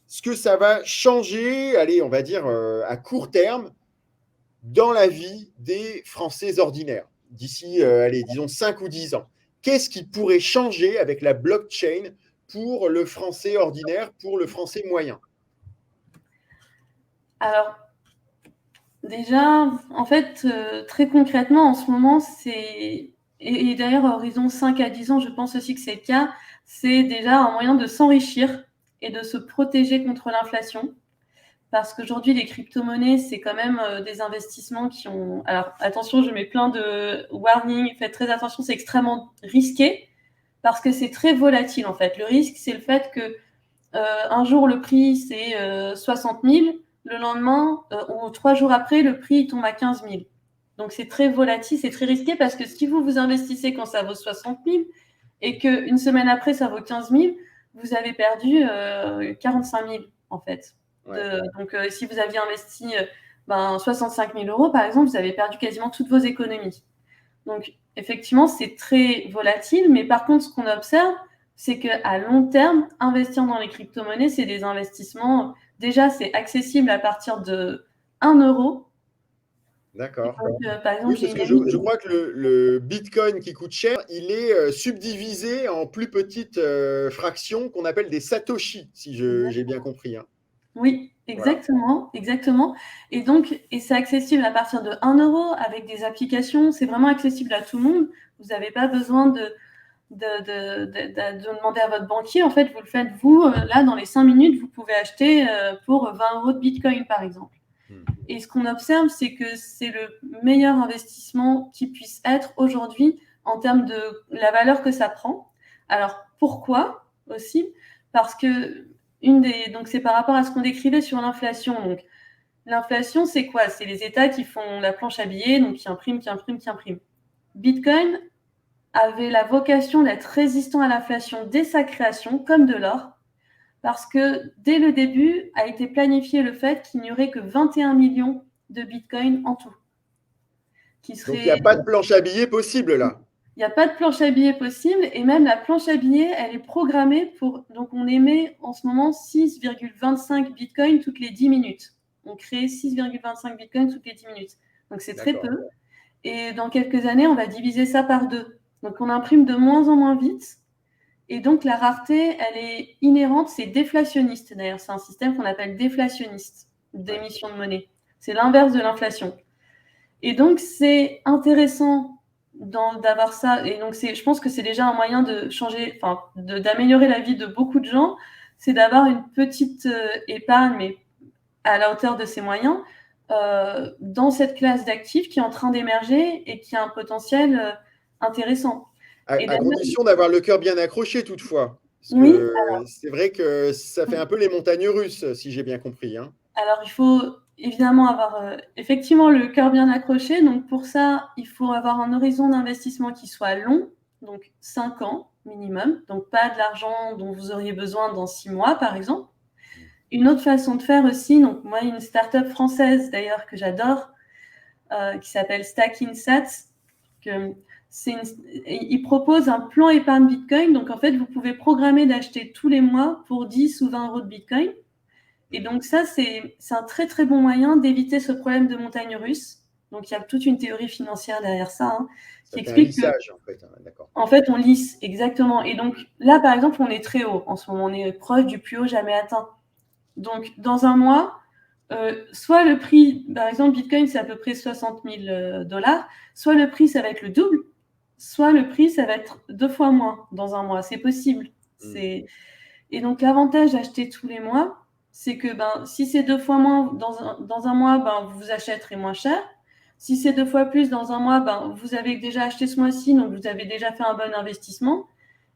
ce que ça va changer, allez, on va dire à court terme, dans la vie des Français ordinaires, d'ici, allez, disons 5 ou 10 ans. Qu'est-ce qui pourrait changer avec la blockchain pour le Français ordinaire, pour le Français moyen? Alors, déjà, en fait, très concrètement, en ce moment, et d'ailleurs, à horizon 5 à 10 ans, je pense aussi que c'est le cas, c'est déjà un moyen de s'enrichir et de se protéger contre l'inflation. Parce qu'aujourd'hui, les crypto-monnaies, c'est quand même des investissements qui ont... Alors, attention, je mets plein de warnings, faites très attention, c'est extrêmement risqué parce que c'est très volatile, en fait. Le risque, c'est le fait que un jour, le prix, c'est 60 000. Le lendemain, ou 3 jours après, le prix il tombe à 15 000. Donc, c'est très volatile, c'est très risqué parce que si vous investissez quand ça vaut 60 000 et qu'une semaine après, ça vaut 15 000, vous avez perdu 45 000, en fait. Donc, si vous aviez investi 65 000 euros, par exemple, vous avez perdu quasiment toutes vos économies. Donc, effectivement, c'est très volatile. Mais par contre, ce qu'on observe, c'est qu'à long terme, investir dans les crypto-monnaies, c'est des investissements. Déjà, c'est accessible à partir de 1 euro. D'accord. Donc, par exemple, Oui, j'ai parce une que amie. je crois que le Bitcoin qui coûte cher, il est subdivisé en plus petites fractions qu'on appelle des satoshi, si j'ai bien compris, hein. Oui, Voilà. exactement, exactement. Et donc, c'est accessible à partir de 1 € avec des applications. C'est vraiment accessible à tout le monde. Vous n'avez pas besoin de demander à votre banquier. En fait, vous le faites vous. Là, dans les 5 minutes, vous pouvez acheter pour 20 € de Bitcoin, par exemple. Hmm. Et ce qu'on observe, c'est que c'est le meilleur investissement qui puisse être aujourd'hui en termes de la valeur que ça prend. Alors, pourquoi aussi? Parce que donc c'est par rapport à ce qu'on décrivait sur l'inflation. Donc, l'inflation, c'est quoi? C'est les États qui font la planche à billets, donc qui impriment, qui impriment, qui impriment. Bitcoin avait la vocation d'être résistant à l'inflation dès sa création, comme de l'or, parce que dès le début a été planifié le fait qu'il n'y aurait que 21 millions de bitcoins en tout. Donc, il n'y a pas de planche à billets possible là. Il n'y a pas de planche à billets possible, et même la planche à billets, elle est programmée pour. Donc, on émet en ce moment 6,25 bitcoins toutes les 10 minutes. On crée 6,25 bitcoins toutes les 10 minutes. Donc, c'est très peu. Et dans quelques années, on va diviser ça par 2. Donc, on imprime de moins en moins vite. Et donc, la rareté, elle est inhérente, c'est déflationniste. D'ailleurs, c'est un système qu'on appelle déflationniste d'émission de monnaie. C'est l'inverse de l'inflation. Et donc, c'est intéressant d'avoir ça. Et donc, je pense que c'est déjà un moyen de changer, enfin, d'améliorer la vie de beaucoup de gens. C'est d'avoir une petite épargne, mais à la hauteur de ses moyens, dans cette classe d'actifs qui est en train d'émerger et qui a un potentiel intéressant. Et À condition d'avoir le cœur bien accroché toutefois. Parce oui, que c'est vrai que ça fait un peu les montagnes russes, si j'ai bien compris, hein. alors il faut évidemment avoir effectivement le cœur bien accroché. Donc pour ça, il faut avoir un horizon d'investissement qui soit long, donc 5 ans minimum. Donc pas de l'argent dont vous auriez besoin dans 6 mois, par exemple. Une autre façon de faire aussi, donc moi, une start-up française d'ailleurs que j'adore, qui s'appelle Stackinsats, il propose un plan épargne Bitcoin. Donc en fait, vous pouvez programmer d'acheter tous les mois pour 10 ou 20 € de Bitcoin. Et donc ça, c'est un très très bon moyen d'éviter ce problème de montagne russe. Donc il y a toute une théorie financière derrière ça, hein, qui Ça fait un explique que, lissage, en fait, hein, d'accord. en fait, on lisse exactement. Et donc là, par exemple, on est très haut en ce moment, on est proche du plus haut jamais atteint. Donc dans un mois, soit le prix, par exemple, Bitcoin, c'est à peu près 60 000 $, soit le prix, ça va être le double, soit le prix, ça va être 2 fois moins dans un mois. C'est possible. Et donc l'avantage d'acheter tous les mois, c'est que si c'est 2 fois moins dans un mois, vous achèterez moins cher. Si c'est 2 fois plus dans un mois, vous avez déjà acheté ce mois-ci, donc vous avez déjà fait un bon investissement.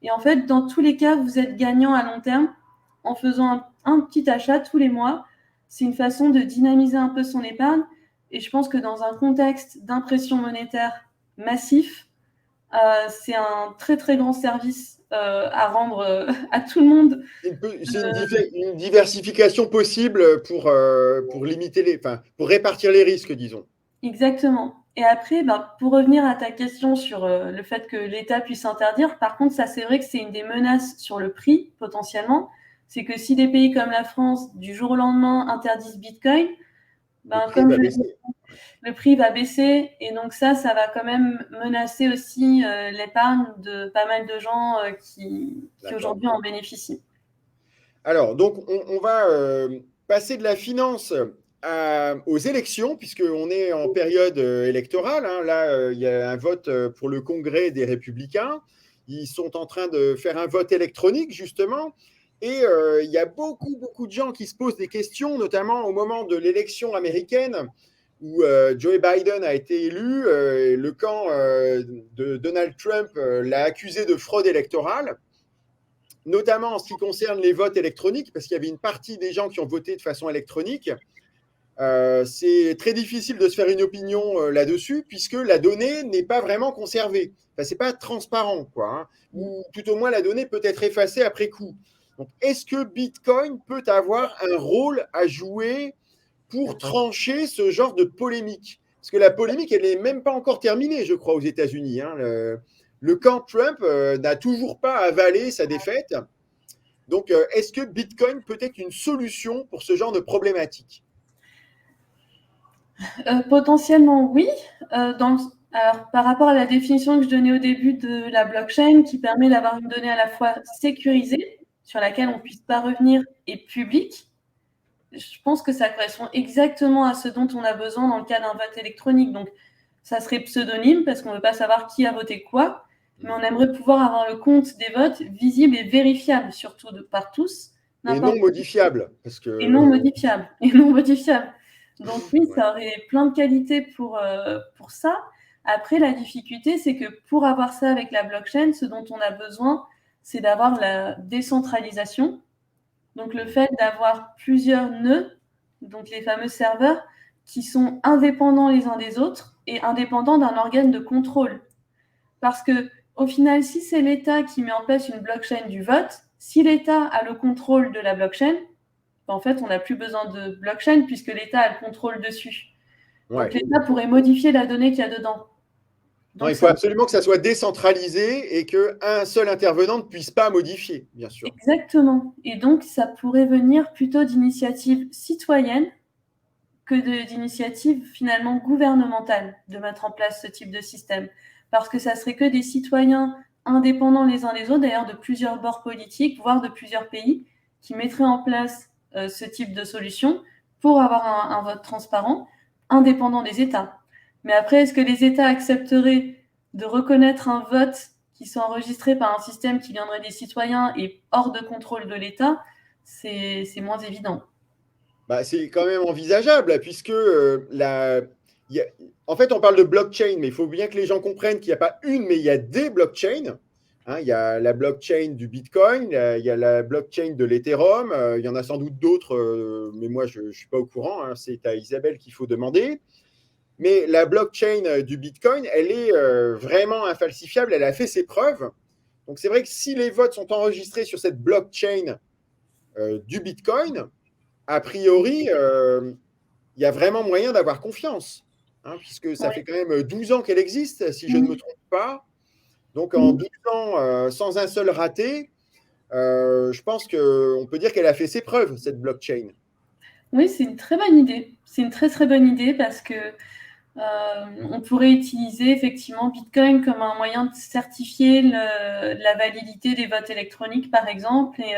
Et en fait, dans tous les cas, vous êtes gagnant à long terme en faisant un petit achat tous les mois. C'est une façon de dynamiser un peu son épargne. Et je pense que dans un contexte d'impression monétaire massif, c'est un très très grand service à rendre à tout le monde. C'est une diversification possible pour limiter pour répartir les risques, disons. Exactement. Et après, pour revenir à ta question sur le fait que l'État puisse interdire, par contre, ça c'est vrai que c'est une des menaces sur le prix potentiellement. C'est que si des pays comme la France, du jour au lendemain, interdisent Bitcoin, le prix va baisser. Et donc ça va quand même menacer aussi l'épargne de pas mal de gens qui aujourd'hui en bénéficient. Alors, donc, on va passer de la finance aux élections, puisqu'on est en période électorale, hein. Là, il y a un vote pour le Congrès des Républicains. Ils sont en train de faire un vote électronique, justement. Et il y a beaucoup, beaucoup de gens qui se posent des questions, notamment au moment de l'élection américaine, où Joe Biden a été élu. Le camp de Donald Trump l'a accusé de fraude électorale, notamment en ce qui concerne les votes électroniques, parce qu'il y avait une partie des gens qui ont voté de façon électronique. C'est très difficile de se faire une opinion là-dessus, puisque la donnée n'est pas vraiment conservée. Enfin, c'est pas transparent, quoi, hein. Ou tout au moins, la donnée peut être effacée après coup. Donc, est-ce que Bitcoin peut avoir un rôle à jouer pour trancher ce genre de polémique? Parce que la polémique, elle n'est même pas encore terminée, je crois, aux États-Unis, hein. Le camp Trump n'a toujours pas avalé sa défaite. Donc, est-ce que Bitcoin peut être une solution pour ce genre de problématique? Potentiellement, oui. Alors, par rapport à la définition que je donnais au début de la blockchain, qui permet d'avoir une donnée à la fois sécurisée, sur laquelle on ne puisse pas revenir, et publique, je pense que ça correspond exactement à ce dont on a besoin dans le cas d'un vote électronique. Donc, ça serait pseudonyme parce qu'on ne veut pas savoir qui a voté quoi, mais on aimerait pouvoir avoir le compte des votes visible et vérifiable, surtout par tous, Et non n'importe modifiable, parce et que... non modifiable. Et non modifiable. Donc oui, Ouais. ça aurait plein de qualités pour ça. Après, la difficulté, c'est que pour avoir ça avec la blockchain, ce dont on a besoin, c'est d'avoir la décentralisation. Donc le fait d'avoir plusieurs nœuds, donc les fameux serveurs, qui sont indépendants les uns des autres et indépendants d'un organe de contrôle. Parce que au final, si c'est l'État qui met en place une blockchain du vote, si l'État a le contrôle de la blockchain, en fait, on n'a plus besoin de blockchain puisque l'État a le contrôle dessus. Donc Ouais. l'État pourrait modifier la donnée qu'il y a dedans. Non, Donc il ça, faut absolument que ça soit décentralisé et qu'un seul intervenant ne puisse pas modifier, bien sûr. exactement. Et donc ça pourrait venir plutôt d'initiatives citoyennes que d'initiatives finalement gouvernementales de mettre en place ce type de système. Parce que ça serait que des citoyens indépendants les uns des autres, d'ailleurs de plusieurs bords politiques, voire de plusieurs pays, qui mettraient en place ce type de solution pour avoir un vote transparent, indépendant des États. Mais après, est-ce que les États accepteraient de reconnaître un vote qui soit enregistré par un système qui viendrait des citoyens et hors de contrôle de l'État? C'est moins évident. Bah, c'est quand même envisageable, puisque en fait, on parle de blockchain, mais il faut bien que les gens comprennent qu'il n'y a pas une, mais il y a des blockchains. Hein, il y a la blockchain du Bitcoin, il y a la blockchain de l'Ethereum, il y en a sans doute d'autres, mais moi, je ne suis pas au courant. Hein, c'est à Isabelle qu'il faut demander. Mais la blockchain du Bitcoin, elle est vraiment infalsifiable, elle a fait ses preuves. Donc, c'est vrai que si les votes sont enregistrés sur cette blockchain du Bitcoin, a priori, il y a vraiment moyen d'avoir confiance, hein, puisque ça fait Ouais. quand même 12 ans qu'elle existe, si je ne me Mmh. trompe pas. Donc en Mmh. 12 ans, sans un seul raté, je pense qu'on peut dire qu'elle a fait ses preuves, cette blockchain. Oui, c'est une très bonne idée. C'est une très très bonne idée parce que on pourrait utiliser effectivement Bitcoin comme un moyen de certifier la validité des votes électroniques, par exemple. Et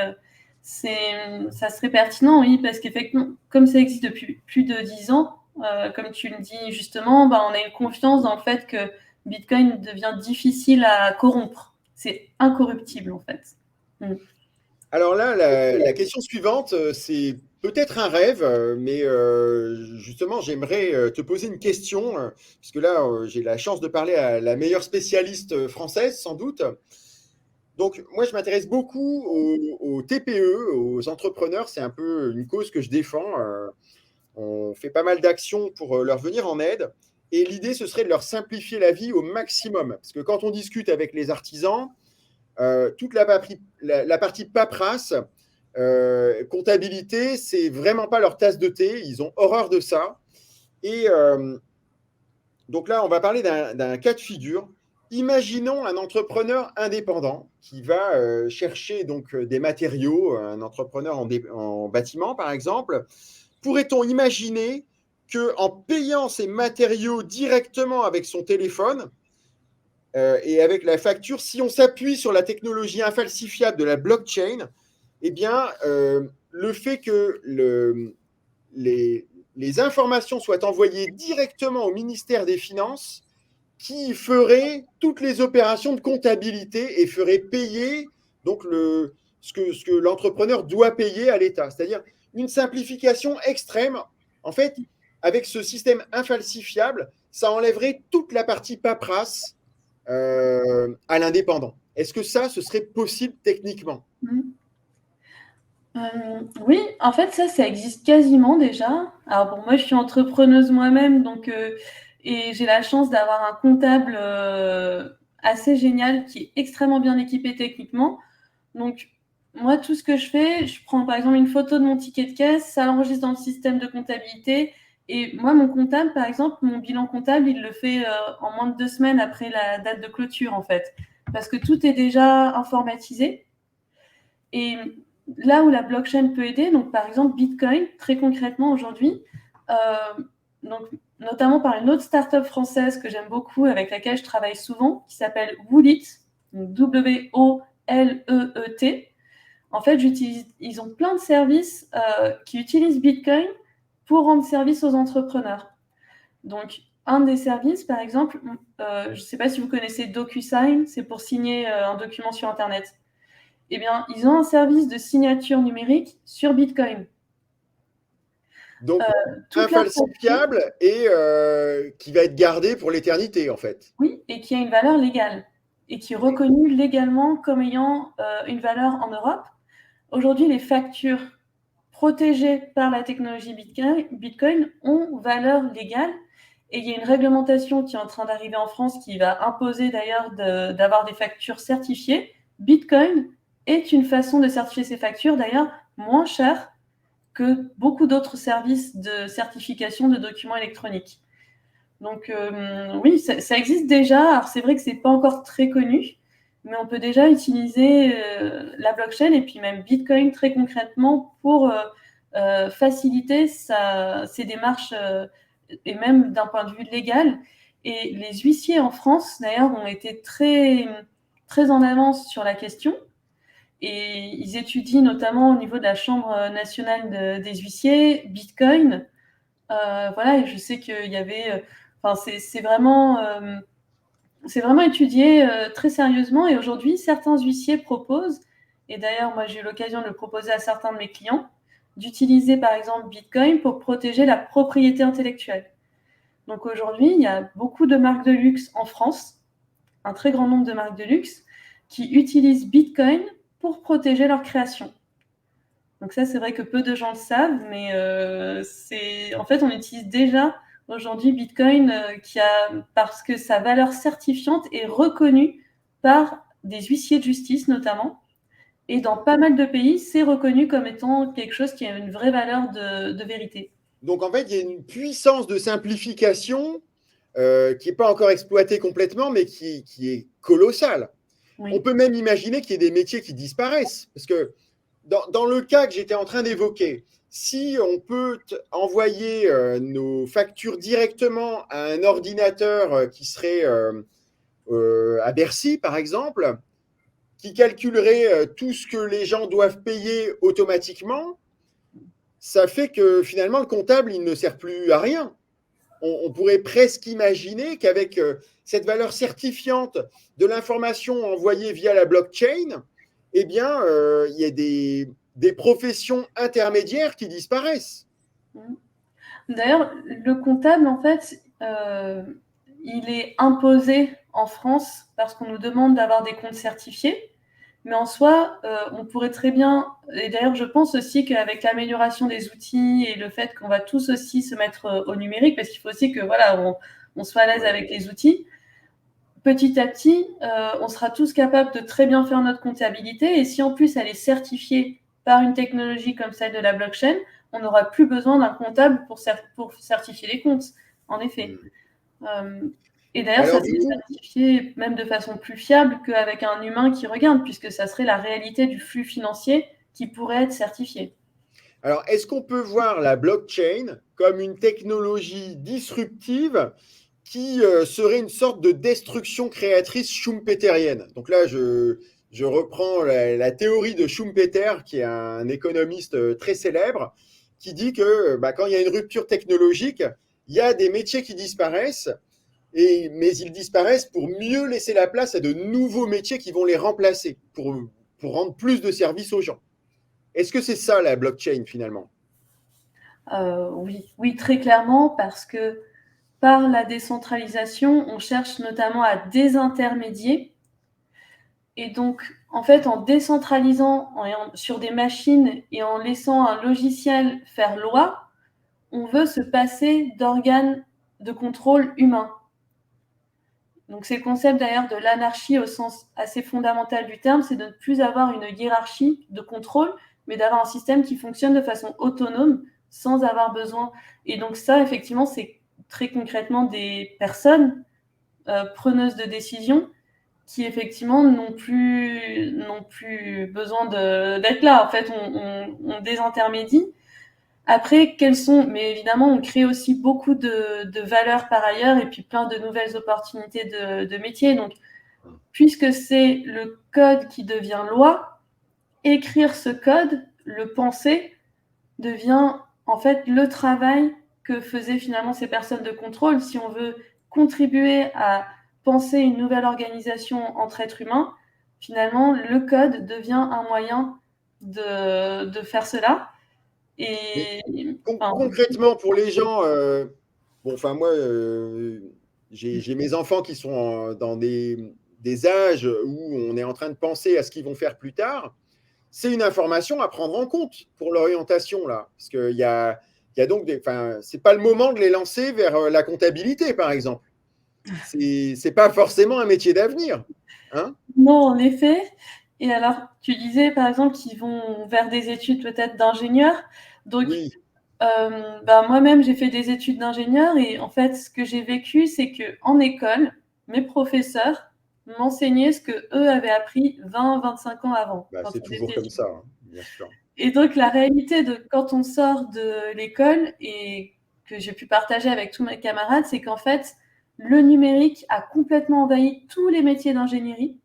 ça serait pertinent, oui, parce qu'effectivement, comme ça existe depuis plus de 10 ans, comme tu le dis justement, bah, on a une confiance dans le fait que Bitcoin devient difficile à corrompre. C'est incorruptible en fait. Mm. Alors là, la question suivante, c'est peut-être un rêve, mais justement, j'aimerais te poser une question, puisque là, j'ai la chance de parler à la meilleure spécialiste française, sans doute. Donc, moi, je m'intéresse beaucoup aux TPE, aux entrepreneurs. C'est un peu une cause que je défends. On fait pas mal d'actions pour leur venir en aide. Et l'idée, ce serait de leur simplifier la vie au maximum. Parce que quand on discute avec les artisans, toute la partie paperasse, comptabilité, c'est vraiment pas leur tasse de thé. Ils ont horreur de ça. Et donc là, on va parler d'un cas de figure. Imaginons un entrepreneur indépendant qui va chercher donc des matériaux, un entrepreneur en bâtiment par exemple. Pourrait-on imaginer qu'en payant ces matériaux directement avec son téléphone et avec la facture, si on s'appuie sur la technologie infalsifiable de la blockchain, eh bien, le fait que les informations soient envoyées directement au ministère des Finances, qui ferait toutes les opérations de comptabilité et ferait payer donc ce que l'entrepreneur doit payer à l'État. C'est-à-dire une simplification extrême. En fait, avec ce système infalsifiable, ça enlèverait toute la partie paperasse à l'indépendant. Est-ce que ça, ce serait possible techniquement? Mm. Oui, en fait, ça existe quasiment déjà. Alors bon, moi, je suis entrepreneuse moi-même, donc et j'ai la chance d'avoir un comptable assez génial qui est extrêmement bien équipé techniquement. Donc, moi, tout ce que je fais, je prends par exemple une photo de mon ticket de caisse, ça l'enregistre dans le système de comptabilité. Et moi, mon comptable, par exemple, mon bilan comptable, il le fait en moins de 2 semaines après la date de clôture, en fait. Parce que tout est déjà informatisé. Et là où la blockchain peut aider, donc par exemple Bitcoin, très concrètement aujourd'hui, donc notamment par une autre start-up française que j'aime beaucoup, avec laquelle je travaille souvent, qui s'appelle Woolet, W-O-L-E-E-T. En fait, ils ont plein de services qui utilisent Bitcoin pour rendre service aux entrepreneurs. Donc, un des services, par exemple, je ne sais pas si vous connaissez DocuSign, c'est pour signer un document sur Internet. Eh bien, ils ont un service de signature numérique sur Bitcoin. Donc, infalsifiable et qui va être gardé pour l'éternité, en fait. Oui, et qui a une valeur légale et qui est reconnue légalement comme ayant une valeur en Europe. Aujourd'hui, les factures protégées par la technologie Bitcoin ont valeur légale. Et il y a une réglementation qui est en train d'arriver en France qui va imposer d'ailleurs d'avoir des factures certifiées. Bitcoin est une façon de certifier ces factures, d'ailleurs moins chère que beaucoup d'autres services de certification de documents électroniques. Donc oui, ça existe déjà. Alors c'est vrai que c'est pas encore très connu, mais on peut déjà utiliser la blockchain et puis même Bitcoin très concrètement pour faciliter ses démarches et même d'un point de vue légal. Et les huissiers en France, d'ailleurs, ont été très, très en avance sur la question. Et ils étudient notamment au niveau de la Chambre nationale des huissiers, Bitcoin. Voilà, et je sais qu'il y avait... c'est vraiment étudié très sérieusement. Et aujourd'hui, certains huissiers proposent, et d'ailleurs, moi, j'ai eu l'occasion de le proposer à certains de mes clients, d'utiliser, par exemple, Bitcoin pour protéger la propriété intellectuelle. Donc aujourd'hui, il y a beaucoup de marques de luxe en France, un très grand nombre de marques de luxe, qui utilisent Bitcoin pour protéger leur création. Donc ça, c'est vrai que peu de gens le savent, mais en fait, on utilise déjà aujourd'hui Bitcoin parce que sa valeur certifiante est reconnue par des huissiers de justice notamment. Et dans pas mal de pays, c'est reconnu comme étant quelque chose qui a une vraie valeur de vérité. Donc, en fait, il y a une puissance de simplification qui n'est pas encore exploitée complètement, mais qui est colossale. Oui. On peut même imaginer qu'il y ait des métiers qui disparaissent. Parce que dans le cas que j'étais en train d'évoquer, si on peut envoyer nos factures directement à un ordinateur qui serait à Bercy, par exemple, qui calculerait tout ce que les gens doivent payer automatiquement, ça fait que finalement, le comptable, il ne sert plus à rien. On pourrait presque imaginer qu'avec cette valeur certifiante de l'information envoyée via la blockchain, eh bien, il y a des professions intermédiaires qui disparaissent. D'ailleurs, le comptable, en fait, il est imposé en France parce qu'on nous demande d'avoir des comptes certifiés. Mais en soi, on pourrait très bien, et d'ailleurs je pense aussi qu'avec l'amélioration des outils et le fait qu'on va tous aussi se mettre au numérique, parce qu'il faut aussi que voilà, on soit à l'aise avec les outils, petit à petit, on sera tous capables de très bien faire notre comptabilité. Et si en plus elle est certifiée par une technologie comme celle de la blockchain, on n'aura plus besoin d'un comptable pour certifier les comptes, en effet. Et d'ailleurs, ça serait certifié même de façon plus fiable qu'avec un humain qui regarde, puisque ça serait la réalité du flux financier qui pourrait être certifié. Alors, est-ce qu'on peut voir la blockchain comme une technologie disruptive qui serait une sorte de destruction créatrice schumpeterienne? Donc là, je reprends la théorie de Schumpeter, qui est un économiste très célèbre, qui dit que quand il y a une rupture technologique, il y a des métiers qui disparaissent, mais ils disparaissent pour mieux laisser la place à de nouveaux métiers qui vont les remplacer, pour rendre plus de services aux gens. Est-ce que c'est ça la blockchain finalement? Oui, très clairement, parce que par la décentralisation, on cherche notamment à désintermédier. Et donc, en fait, en décentralisant sur des machines et en laissant un logiciel faire loi, on veut se passer d'organes de contrôle humain. Donc c'est le concept d'ailleurs de l'anarchie au sens assez fondamental du terme, c'est de ne plus avoir une hiérarchie de contrôle, mais d'avoir un système qui fonctionne de façon autonome, sans avoir besoin. Et donc ça, effectivement, c'est très concrètement des personnes preneuses de décision qui, effectivement, n'ont plus besoin d'être là. En fait, on désintermédie. Après, mais évidemment, on crée aussi beaucoup de valeurs par ailleurs et puis plein de nouvelles opportunités de métiers. Donc, puisque c'est le code qui devient loi, écrire ce code, le penser, devient en fait le travail que faisaient finalement ces personnes de contrôle. Si on veut contribuer à penser une nouvelle organisation entre êtres humains, finalement, le code devient un moyen de faire cela. Mais Et concrètement, pour les gens, bon, enfin, moi, j'ai mes enfants qui sont dans des âges où on est en train de penser à ce qu'ils vont faire plus tard. C'est une information à prendre en compte pour l'orientation, là. Parce qu'il y a donc enfin, c'est pas le moment de les lancer vers la comptabilité, par exemple. C'est pas forcément un métier d'avenir. Hein. non, en effet. Et alors, tu disais par exemple qu'ils vont vers des études peut-être d'ingénieur. Donc, Oui, moi-même, j'ai fait des études d'ingénieur et en fait, ce que j'ai vécu, c'est que en école, mes professeurs m'enseignaient ce que eux avaient appris 20, 25 ans avant, bah, quand c'est ils toujours étaient comme étudiants. ça, hein, bien sûr. Et donc, la réalité de quand on sort de l'école et que j'ai pu partager avec tous mes camarades, c'est qu'en fait, le numérique a complètement envahi tous les métiers d'ingénierie.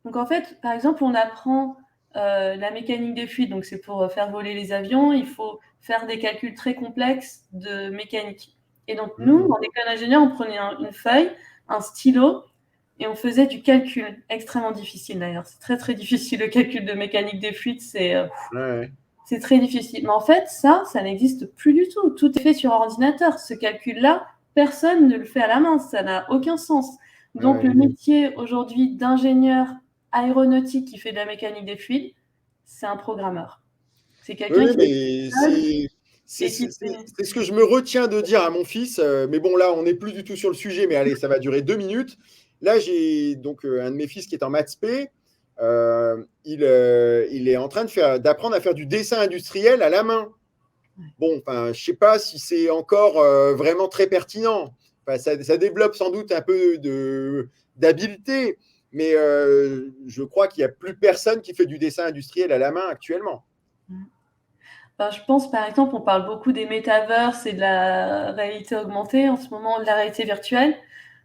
Donc en fait, par exemple, on apprend la mécanique des fluides, donc c'est pour faire voler les avions, il faut faire des calculs très complexes de mécanique. Et donc nous, Mhm. en école d'ingénieur, on prenait une feuille, un stylo, et on faisait du calcul, extrêmement difficile d'ailleurs. C'est très très difficile le calcul de mécanique des fluides, Ouais, c'est très difficile. Mais en fait, ça n'existe plus du tout. Tout est fait sur ordinateur. Ce calcul-là, personne ne le fait à la main. Ça n'a aucun sens. Donc, le ouais. métier aujourd'hui d'ingénieur aéronautique qui fait de la mécanique des fluides, c'est un programmeur. C'est Oui, quelqu'un oui, qui est mais seul et qui fait... c'est ce que je me retiens de dire à mon fils. Mais bon, là, on n'est plus du tout sur le sujet, mais allez, ça va durer 2 minutes. Là, j'ai donc un de mes fils qui est en maths P. Il est en train d'apprendre à faire du dessin industriel à la main. Bon, enfin, je ne sais pas si c'est encore vraiment très pertinent. Enfin, ça développe sans doute un peu d'habileté, mais je crois qu'il n'y a plus personne qui fait du dessin industriel à la main actuellement. Enfin, je pense, par exemple, on parle beaucoup des métaverses et de la réalité augmentée en ce moment, de la réalité virtuelle.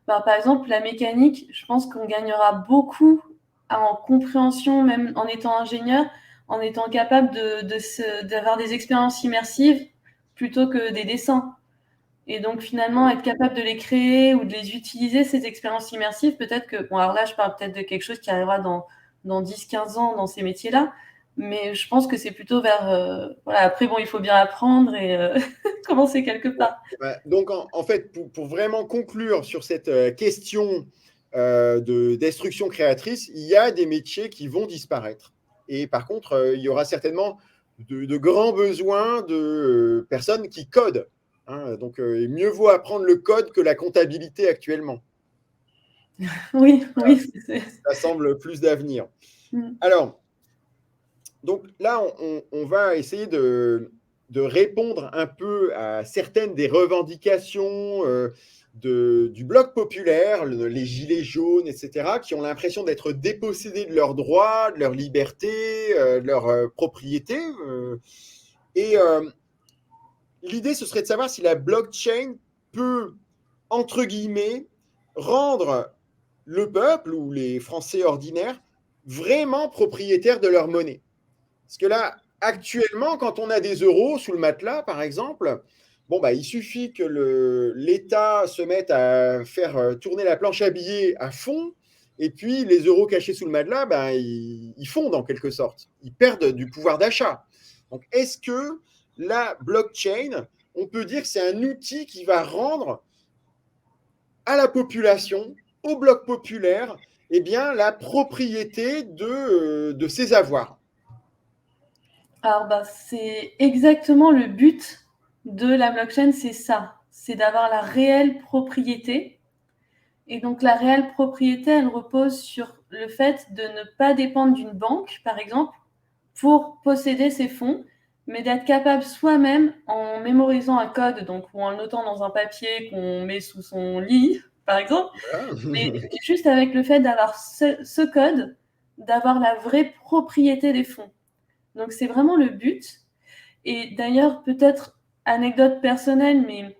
Ben, par exemple, la mécanique, je pense qu'on gagnera beaucoup en compréhension, même en étant ingénieur, en étant capable d'avoir des expériences immersives plutôt que des dessins. Et donc, finalement, être capable de les créer ou de les utiliser, ces expériences immersives, peut-être que, bon, alors là, je parle peut-être de quelque chose qui arrivera dans 10, 15 ans dans ces métiers-là, mais je pense que c'est plutôt vers, voilà, après, bon, il faut bien apprendre et commencer quelque Bon, part. bah, donc, en fait, pour vraiment conclure sur cette question destruction créatrice, il y a des métiers qui vont disparaître. Et par contre, il y aura certainement de grands besoins de personnes qui codent. Hein. Donc, mieux vaut apprendre le code que la comptabilité actuellement. Oui, Voilà, oui, ça semble plus d'avenir. Mm. Alors, donc là, on va essayer de répondre un peu à certaines des revendications du bloc populaire, les gilets jaunes, etc., qui ont l'impression d'être dépossédés de leurs droits, de leur liberté, de leur propriété. Et l'idée, ce serait de savoir si la blockchain peut, entre guillemets, rendre le peuple ou les Français ordinaires vraiment propriétaires de leur monnaie. Parce que là, actuellement, quand on a des euros sous le matelas, par exemple, bon, bah, il suffit que l'État se mette à faire tourner la planche à billets à fond, et puis les euros cachés sous le matelas, bah, ils fondent en quelque sorte. Ils perdent du pouvoir d'achat. Donc, est-ce que la blockchain, on peut dire que c'est un outil qui va rendre à la population, au bloc populaire, eh bien, la propriété de ses avoirs? Alors, bah, c'est exactement le but de la blockchain, c'est ça, c'est d'avoir la réelle propriété. Et donc, la réelle propriété, elle repose sur le fait de ne pas dépendre d'une banque, par exemple, pour posséder ces fonds, mais d'être capable soi-même, en mémorisant un code, donc, ou en le notant dans un papier qu'on met sous son lit, par exemple, Voilà. mais juste avec le fait d'avoir ce code, d'avoir la vraie propriété des fonds. Donc, c'est vraiment le but. Et d'ailleurs, peut-être anecdote personnelle, mais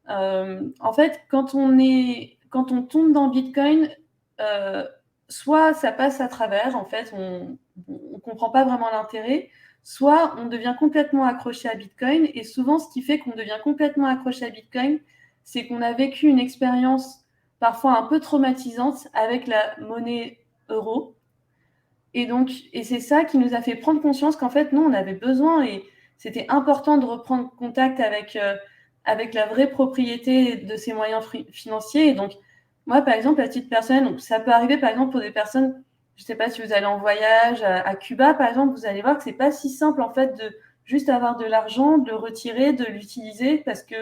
en fait, quand on tombe dans Bitcoin, soit ça passe à travers, en fait, on ne comprend pas vraiment l'intérêt, soit on devient complètement accroché à Bitcoin. Et souvent, ce qui fait qu'on devient complètement accroché à Bitcoin, c'est qu'on a vécu une expérience parfois un peu traumatisante avec la monnaie euro. Et c'est ça qui nous a fait prendre conscience qu'en fait, nous, on avait besoin et c'était important de reprendre contact avec la vraie propriété de ces moyens financiers. Et donc, moi, par exemple, à titre personnel, donc ça peut arriver, par exemple, pour des personnes, je ne sais pas si vous allez en voyage à Cuba, par exemple, vous allez voir que c'est pas si simple, en fait, de juste avoir de l'argent, de le retirer, de l'utiliser, parce que,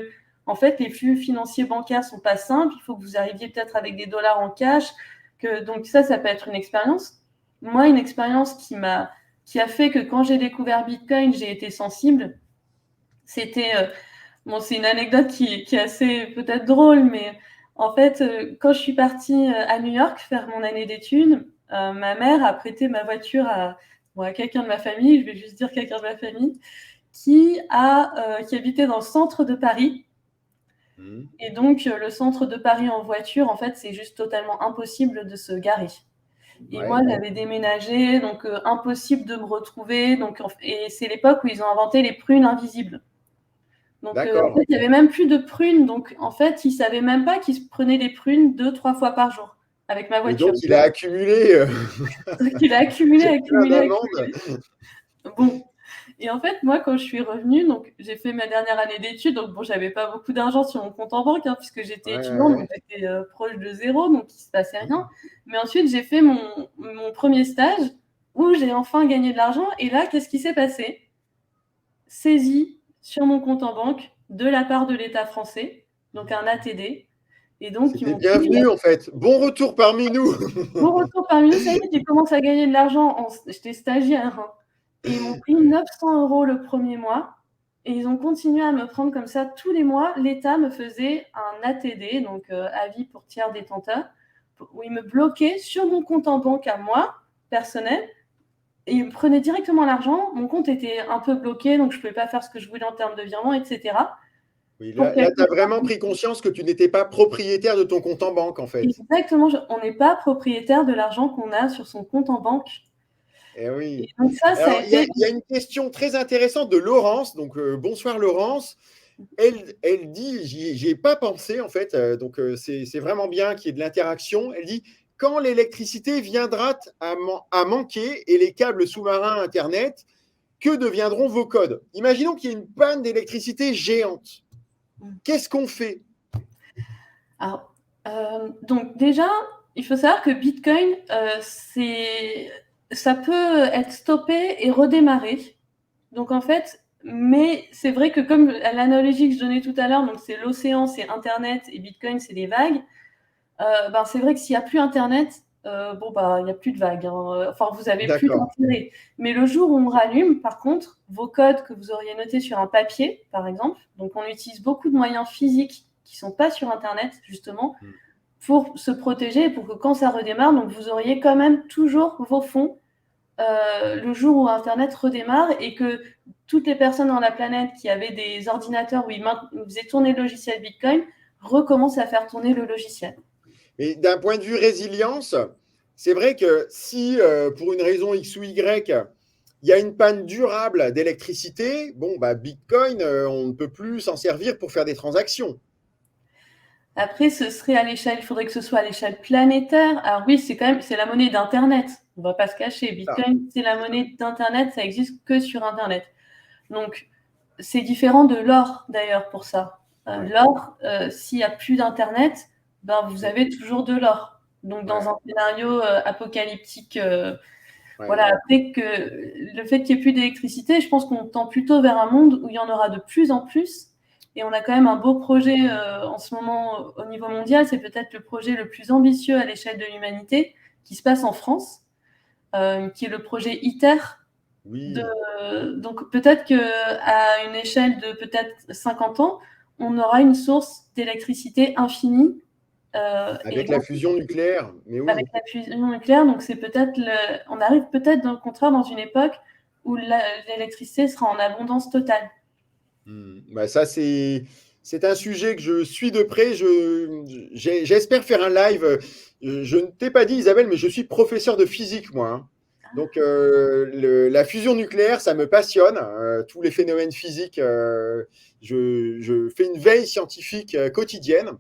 en fait, les flux financiers bancaires sont pas simples. Il faut que vous arriviez peut-être avec des dollars en cash. Donc ça peut être une expérience. Moi, une expérience qui a fait que quand j'ai découvert Bitcoin, j'ai été sensible. C'était, bon, c'est une anecdote qui est assez peut-être drôle, mais en fait, quand je suis partie à New York faire mon année d'études, ma mère a prêté ma voiture à quelqu'un de ma famille, je vais juste dire quelqu'un de ma famille, qui habitait dans le centre de Paris. Et donc, le centre de Paris en voiture, en fait, c'est juste totalement impossible de se garer. Et moi, Ouais. j'avais déménagé, donc impossible de me retrouver. Et c'est l'époque où ils ont inventé les prunes invisibles. Donc, en D'accord. fait, il n'y avait même plus de prunes. Donc, en fait, ils ne savaient même pas qu'ils se prenaient des prunes 2-3 fois par jour avec ma Et voiture. donc, il a accumulé Donc, il a accumulé, plein accumulé, d'amendes. accumulé. Bon. Et en fait, moi, quand je suis revenue, donc j'ai fait ma dernière année d'études. Donc, bon, j'avais pas beaucoup d'argent sur mon compte en banque, hein, puisque j'étais étudiante, donc Ouais. j'étais proche de zéro, donc il se passait rien. Mais ensuite, j'ai fait mon premier stage où j'ai enfin gagné de l'argent. Et là, qu'est-ce qui s'est passé? Saisie sur mon compte en banque de la part de l'État français, donc un ATD. Et donc, ils C'était m'ont pris bienvenu, en fait. Bon retour parmi nous. mon retour parmi nous. Ça y est, j'ai commencé à gagner de l'argent. J'étais stagiaire, hein. Et ils m'ont pris 900 € le premier mois. Et ils ont continué à me prendre comme ça tous les mois. L'État me faisait un ATD, donc avis pour tiers détenteur, où ils me bloquaient sur mon compte en banque à moi, personnel. Et ils me prenaient directement l'argent. Mon compte était un peu bloqué, donc je ne pouvais pas faire ce que je voulais en termes de virement, etc. Oui, Pour là, quelques tu as vraiment pris conscience que tu n'étais pas propriétaire de ton compte en banque, en fait. Exactement, on n'est pas propriétaire de l'argent qu'on a sur son compte en banque. Eh Et oui. donc ça a Alors, été. il y a une question très intéressante de Laurence. Donc, bonsoir Laurence. Elle dit, j'y ai pas pensé en fait, donc c'est vraiment bien qu'il y ait de l'interaction. Elle dit, quand l'électricité viendra à manquer et les câbles sous-marins Internet, que deviendront vos codes? Imaginons qu'il y ait une panne d'électricité géante. Qu'est-ce qu'on fait? Alors, donc déjà, il faut savoir que Bitcoin, ça peut être stoppé et redémarré. Donc en fait, mais c'est vrai que comme l'analogie que je donnais tout à l'heure, donc c'est l'océan, c'est Internet et Bitcoin, c'est des vagues. Ben, c'est vrai que s'il n'y a plus Internet, bon, bah, il n'y a plus de vagues, hein. Enfin, vous n'avez plus D'accord. d'intérêt. Mais le jour où on rallume, par contre, vos codes que vous auriez notés sur un papier, par exemple, donc on utilise beaucoup de moyens physiques qui ne sont pas sur Internet, justement, pour se protéger et pour que quand ça redémarre, donc vous auriez quand même toujours vos fonds le jour où Internet redémarre et que toutes les personnes dans la planète qui avaient des ordinateurs où ils faisaient tourner le logiciel Bitcoin recommencent à faire tourner le logiciel. Mais d'un point de vue résilience, c'est vrai que si pour une raison X ou Y, il y a une panne durable d'électricité, bon, bah, Bitcoin, on ne peut plus s'en servir pour faire des transactions. Après, ce serait à l'échelle, il faudrait que ce soit à l'échelle planétaire. Alors oui, c'est la monnaie d'Internet. On ne va pas se cacher. Ah, Bitcoin, c'est la monnaie d'Internet, ça existe que sur Internet. Donc, c'est différent de l'or, d'ailleurs, pour ça. ouais. L'or, s'il n'y a plus d'Internet, ben, vous avez toujours de l'or. Donc, dans Ouais, un scénario apocalyptique, ouais. voilà, après que le fait qu'il n'y ait plus d'électricité, je pense qu'on tend plutôt vers un monde où il y en aura de plus en plus. Et on a quand même un beau projet en ce moment au niveau mondial. C'est peut-être le projet le plus ambitieux à l'échelle de l'humanité qui se passe en France, qui est le projet ITER. Oui. Donc peut-être qu'à une échelle de peut-être 50 ans, on aura une source d'électricité infinie. Et Avec la donc, fusion nucléaire, mais avec oui. la fusion nucléaire, donc c'est peut-être on arrive peut-être au contraire dans une époque où l'électricité sera en abondance totale. Bah ça, c'est un sujet que je suis de près. J'espère faire un live. Je ne t'ai pas dit, Isabelle, mais je suis professeur de physique, moi, hein. Donc, la fusion nucléaire, ça me passionne. Tous les phénomènes physiques, je fais une veille scientifique quotidienne.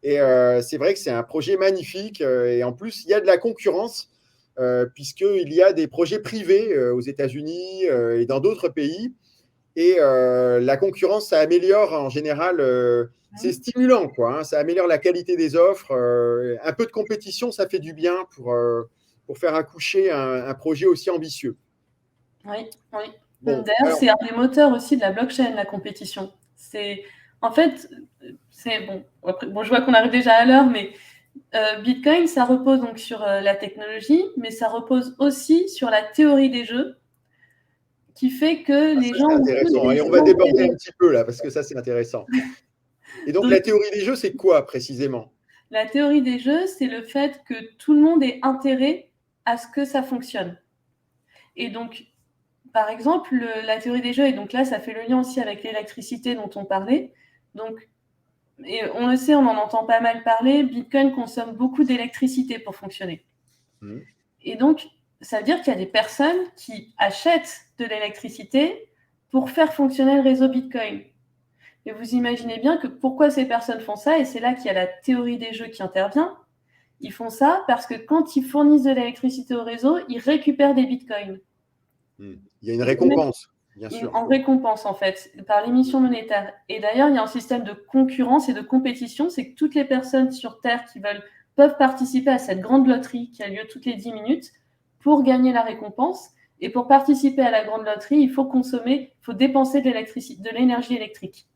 Et c'est vrai que c'est un projet magnifique. Et en plus, il y a de la concurrence, puisqu'il y a des projets privés aux États-Unis et dans d'autres pays. Et la concurrence, ça améliore en général, c'est stimulant, quoi, hein, ça améliore la qualité des offres. Un peu de compétition, ça fait du bien pour faire accoucher un projet aussi ambitieux. Oui, oui. Bon, D'ailleurs, alors, c'est un des moteurs aussi de la blockchain, la compétition. En fait, c'est bon. Après, bon, je vois qu'on arrive déjà à l'heure, mais Bitcoin, ça repose donc sur la technologie, mais ça repose aussi sur la théorie des jeux, qui fait que les ça gens c'est ont tous intéressant. des Et on va déborder un intérêts. petit peu là, parce que ça c'est intéressant. Et donc, Donc, la théorie des jeux, c'est quoi précisément? la théorie des jeux, c'est le fait que tout le monde ait intérêt à ce que ça fonctionne. Et donc, par exemple, la théorie des jeux, et donc là, ça fait le lien aussi avec l'électricité dont on parlait. Donc, et on le sait, on en entend pas mal parler, Bitcoin consomme beaucoup d'électricité pour fonctionner. Et donc, ça veut dire qu'il y a des personnes qui achètent de l'électricité pour faire fonctionner le réseau Bitcoin. Et vous imaginez bien que pourquoi ces personnes font ça, et c'est là qu'il y a la théorie des jeux qui intervient. Ils font ça parce que quand ils fournissent de l'électricité au réseau, ils récupèrent des bitcoins. Il y a une récompense, bien sûr. En récompense, en fait, par l'émission monétaire. Et d'ailleurs, il y a un système de concurrence et de compétition, c'est que toutes les personnes sur Terre qui veulent peuvent participer à cette grande loterie qui a lieu toutes les 10 minutes pour gagner la récompense. Et pour participer à la grande loterie, il faut dépenser de l'énergie électrique.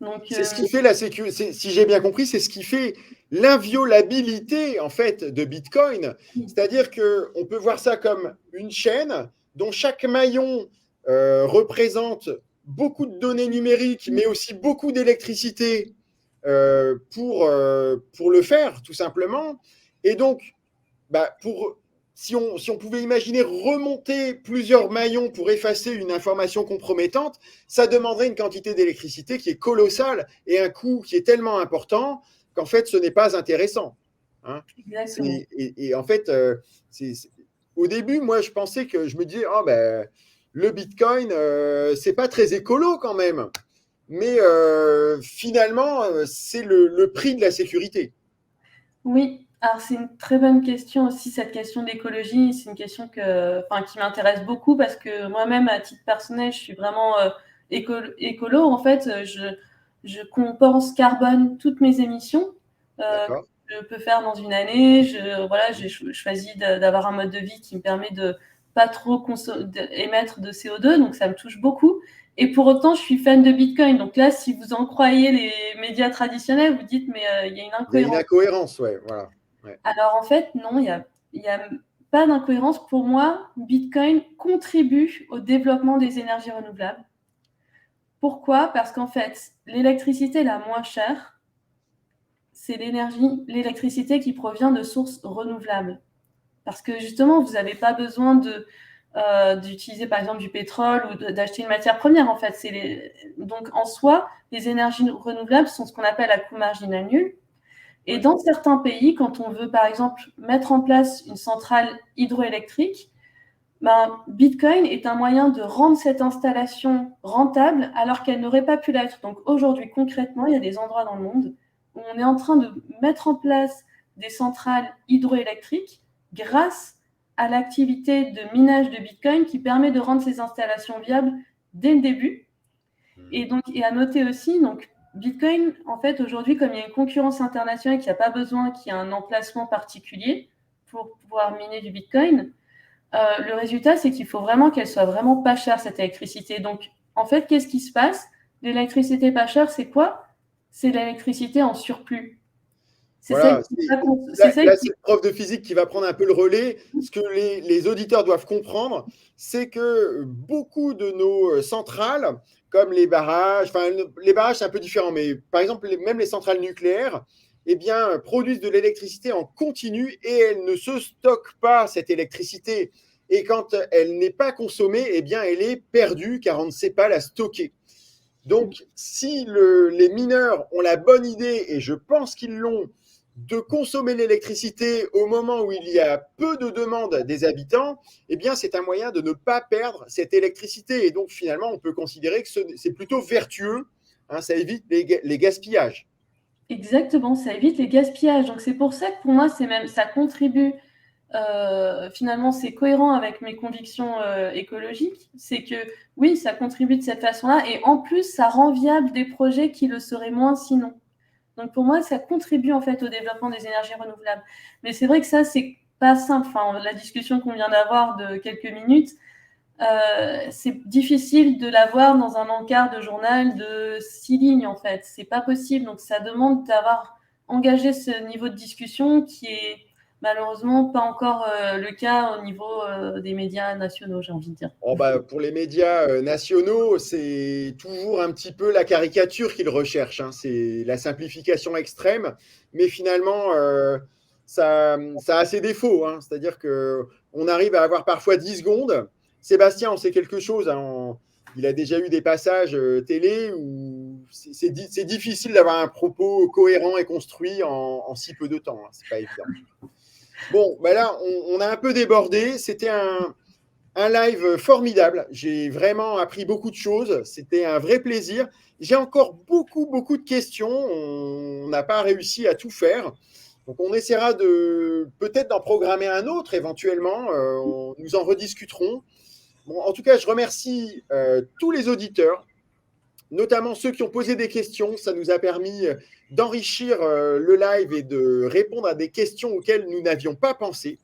Donc, C'est ce qui fait la sécurité. Si j'ai bien compris, c'est ce qui fait l'inviolabilité en fait de Bitcoin. C'est-à-dire que on peut voir ça comme une chaîne dont chaque maillon représente beaucoup de données numériques, mais aussi beaucoup d'électricité pour le faire, tout simplement. Et donc, bah, si on pouvait imaginer remonter plusieurs maillons pour effacer une information compromettante, ça demanderait une quantité d'électricité qui est colossale et un coût qui est tellement important qu'en fait, ce n'est pas intéressant, hein. Et en fait, au début, moi, je pensais que je me disais, oh, ben, le Bitcoin, c'est pas très écolo quand même. Mais finalement, c'est le prix de la sécurité. Oui, alors c'est une très bonne question aussi, cette question d'écologie. C'est une question qui m'intéresse beaucoup parce que moi-même, à titre personnel, je suis vraiment écolo. En fait, je compense carbone toutes mes émissions. D'accord. Je peux faire dans une année. J'ai choisi d'avoir un mode de vie qui me permet de pas trop émettre de CO2, donc ça me touche beaucoup. Et pour autant, je suis fan de Bitcoin. Donc là, si vous en croyez les médias traditionnels, vous dites, mais il y a une Il y a une incohérence. incohérence, ouais, voilà. Ouais. Alors en fait, non, il y a pas d'incohérence. Pour moi, Bitcoin contribue au développement des énergies renouvelables. Pourquoi? Parce qu'en fait, l'électricité la moins chère, c'est l'électricité qui provient de sources renouvelables. Parce que justement, vous n'avez pas besoin d'utiliser par exemple du pétrole ou d'acheter une matière première. En fait, donc en soi, les énergies renouvelables sont ce qu'on appelle à coût marginal nul. Et dans certains pays, quand on veut par exemple mettre en place une centrale hydroélectrique, Bitcoin est un moyen de rendre cette installation rentable alors qu'elle n'aurait pas pu l'être. Donc aujourd'hui, concrètement, il y a des endroits dans le monde où on est en train de mettre en place des centrales hydroélectriques grâce à l'activité de minage de Bitcoin qui permet de rendre ces installations viables dès le début. Et à noter aussi, donc, Bitcoin, en fait, aujourd'hui, comme il y a une concurrence internationale qui n'a pas besoin qu'il y ait un emplacement particulier pour pouvoir miner du Bitcoin, le résultat, c'est qu'il faut vraiment qu'elle soit vraiment pas chère, cette électricité. Donc, en fait, qu'est-ce qui se passe? L'électricité pas chère, c'est quoi? C'est l'électricité en surplus. C'est Voilà, celle là, qui... c'est le prof de physique qui va prendre un peu le relais. Ce que les auditeurs doivent comprendre, c'est que beaucoup de nos centrales, comme les barrages, enfin, les barrages, c'est un peu différent, mais par exemple, même les centrales nucléaires, eh bien, produisent de l'électricité en continu et elles ne se stockent pas, cette électricité. et quand elle n'est pas consommée, eh bien, elle est perdue car on ne sait pas la stocker. Donc, si les mineurs ont la bonne idée, et je pense qu'ils l'ont, de consommer l'électricité au moment où il y a peu de demandes des habitants, eh bien, c'est un moyen de ne pas perdre cette électricité. Et donc, finalement, on peut considérer que c'est plutôt vertueux, hein, ça évite les gaspillages. Exactement, ça évite les gaspillages. Donc c'est pour ça que pour moi, ça contribue. Finalement, c'est cohérent avec mes convictions écologiques. C'est que oui, ça contribue de cette façon-là, et en plus, ça rend viable des projets qui le seraient moins sinon. Donc pour moi, ça contribue en fait au développement des énergies renouvelables. Mais c'est vrai que ça, c'est pas simple. Enfin, la discussion qu'on vient d'avoir de quelques minutes, c'est difficile de l'avoir dans un encart de journal de 6 lignes en fait. C'est pas possible. Donc ça demande d'avoir engagé ce niveau de discussion qui est malheureusement pas encore le cas au niveau des médias nationaux, j'ai envie de dire. Oh bah, pour les médias nationaux, c'est toujours un petit peu la caricature qu'ils recherchent, hein. C'est la simplification extrême, mais finalement, ça a ses défauts, hein. C'est-à-dire qu'on arrive à avoir parfois 10 secondes. Sébastien, on sait quelque chose, hein. Il a déjà eu des passages télé où c'est difficile d'avoir un propos cohérent et construit en si peu de temps, hein. C'est pas évident. Bon, bah là, on a un peu débordé. C'était un live formidable. J'ai vraiment appris beaucoup de choses. C'était un vrai plaisir. J'ai encore beaucoup de questions. On n'a pas réussi à tout faire. Donc, on essaiera peut-être d'en programmer un autre éventuellement. Nous en rediscuterons. Bon, en tout cas, je remercie tous les auditeurs, notamment ceux qui ont posé des questions. Ça nous a permis d'enrichir le live et de répondre à des questions auxquelles nous n'avions pas pensé.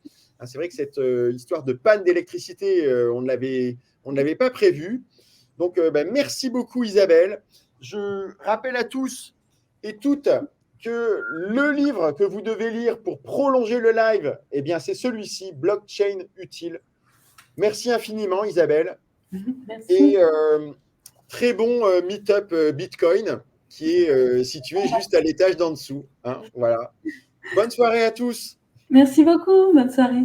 C'est vrai que cette histoire de panne d'électricité, on ne l'avait pas prévue. Donc, merci beaucoup Isabelle. Je rappelle à tous et toutes que le livre que vous devez lire pour prolonger le live, eh bien, c'est celui-ci, Blockchain utile. Merci infiniment Isabelle. Merci. Et très bon meet-up Bitcoin qui est situé juste à l'étage d'en dessous, hein, voilà. Bonne soirée à tous. Merci beaucoup. Bonne soirée.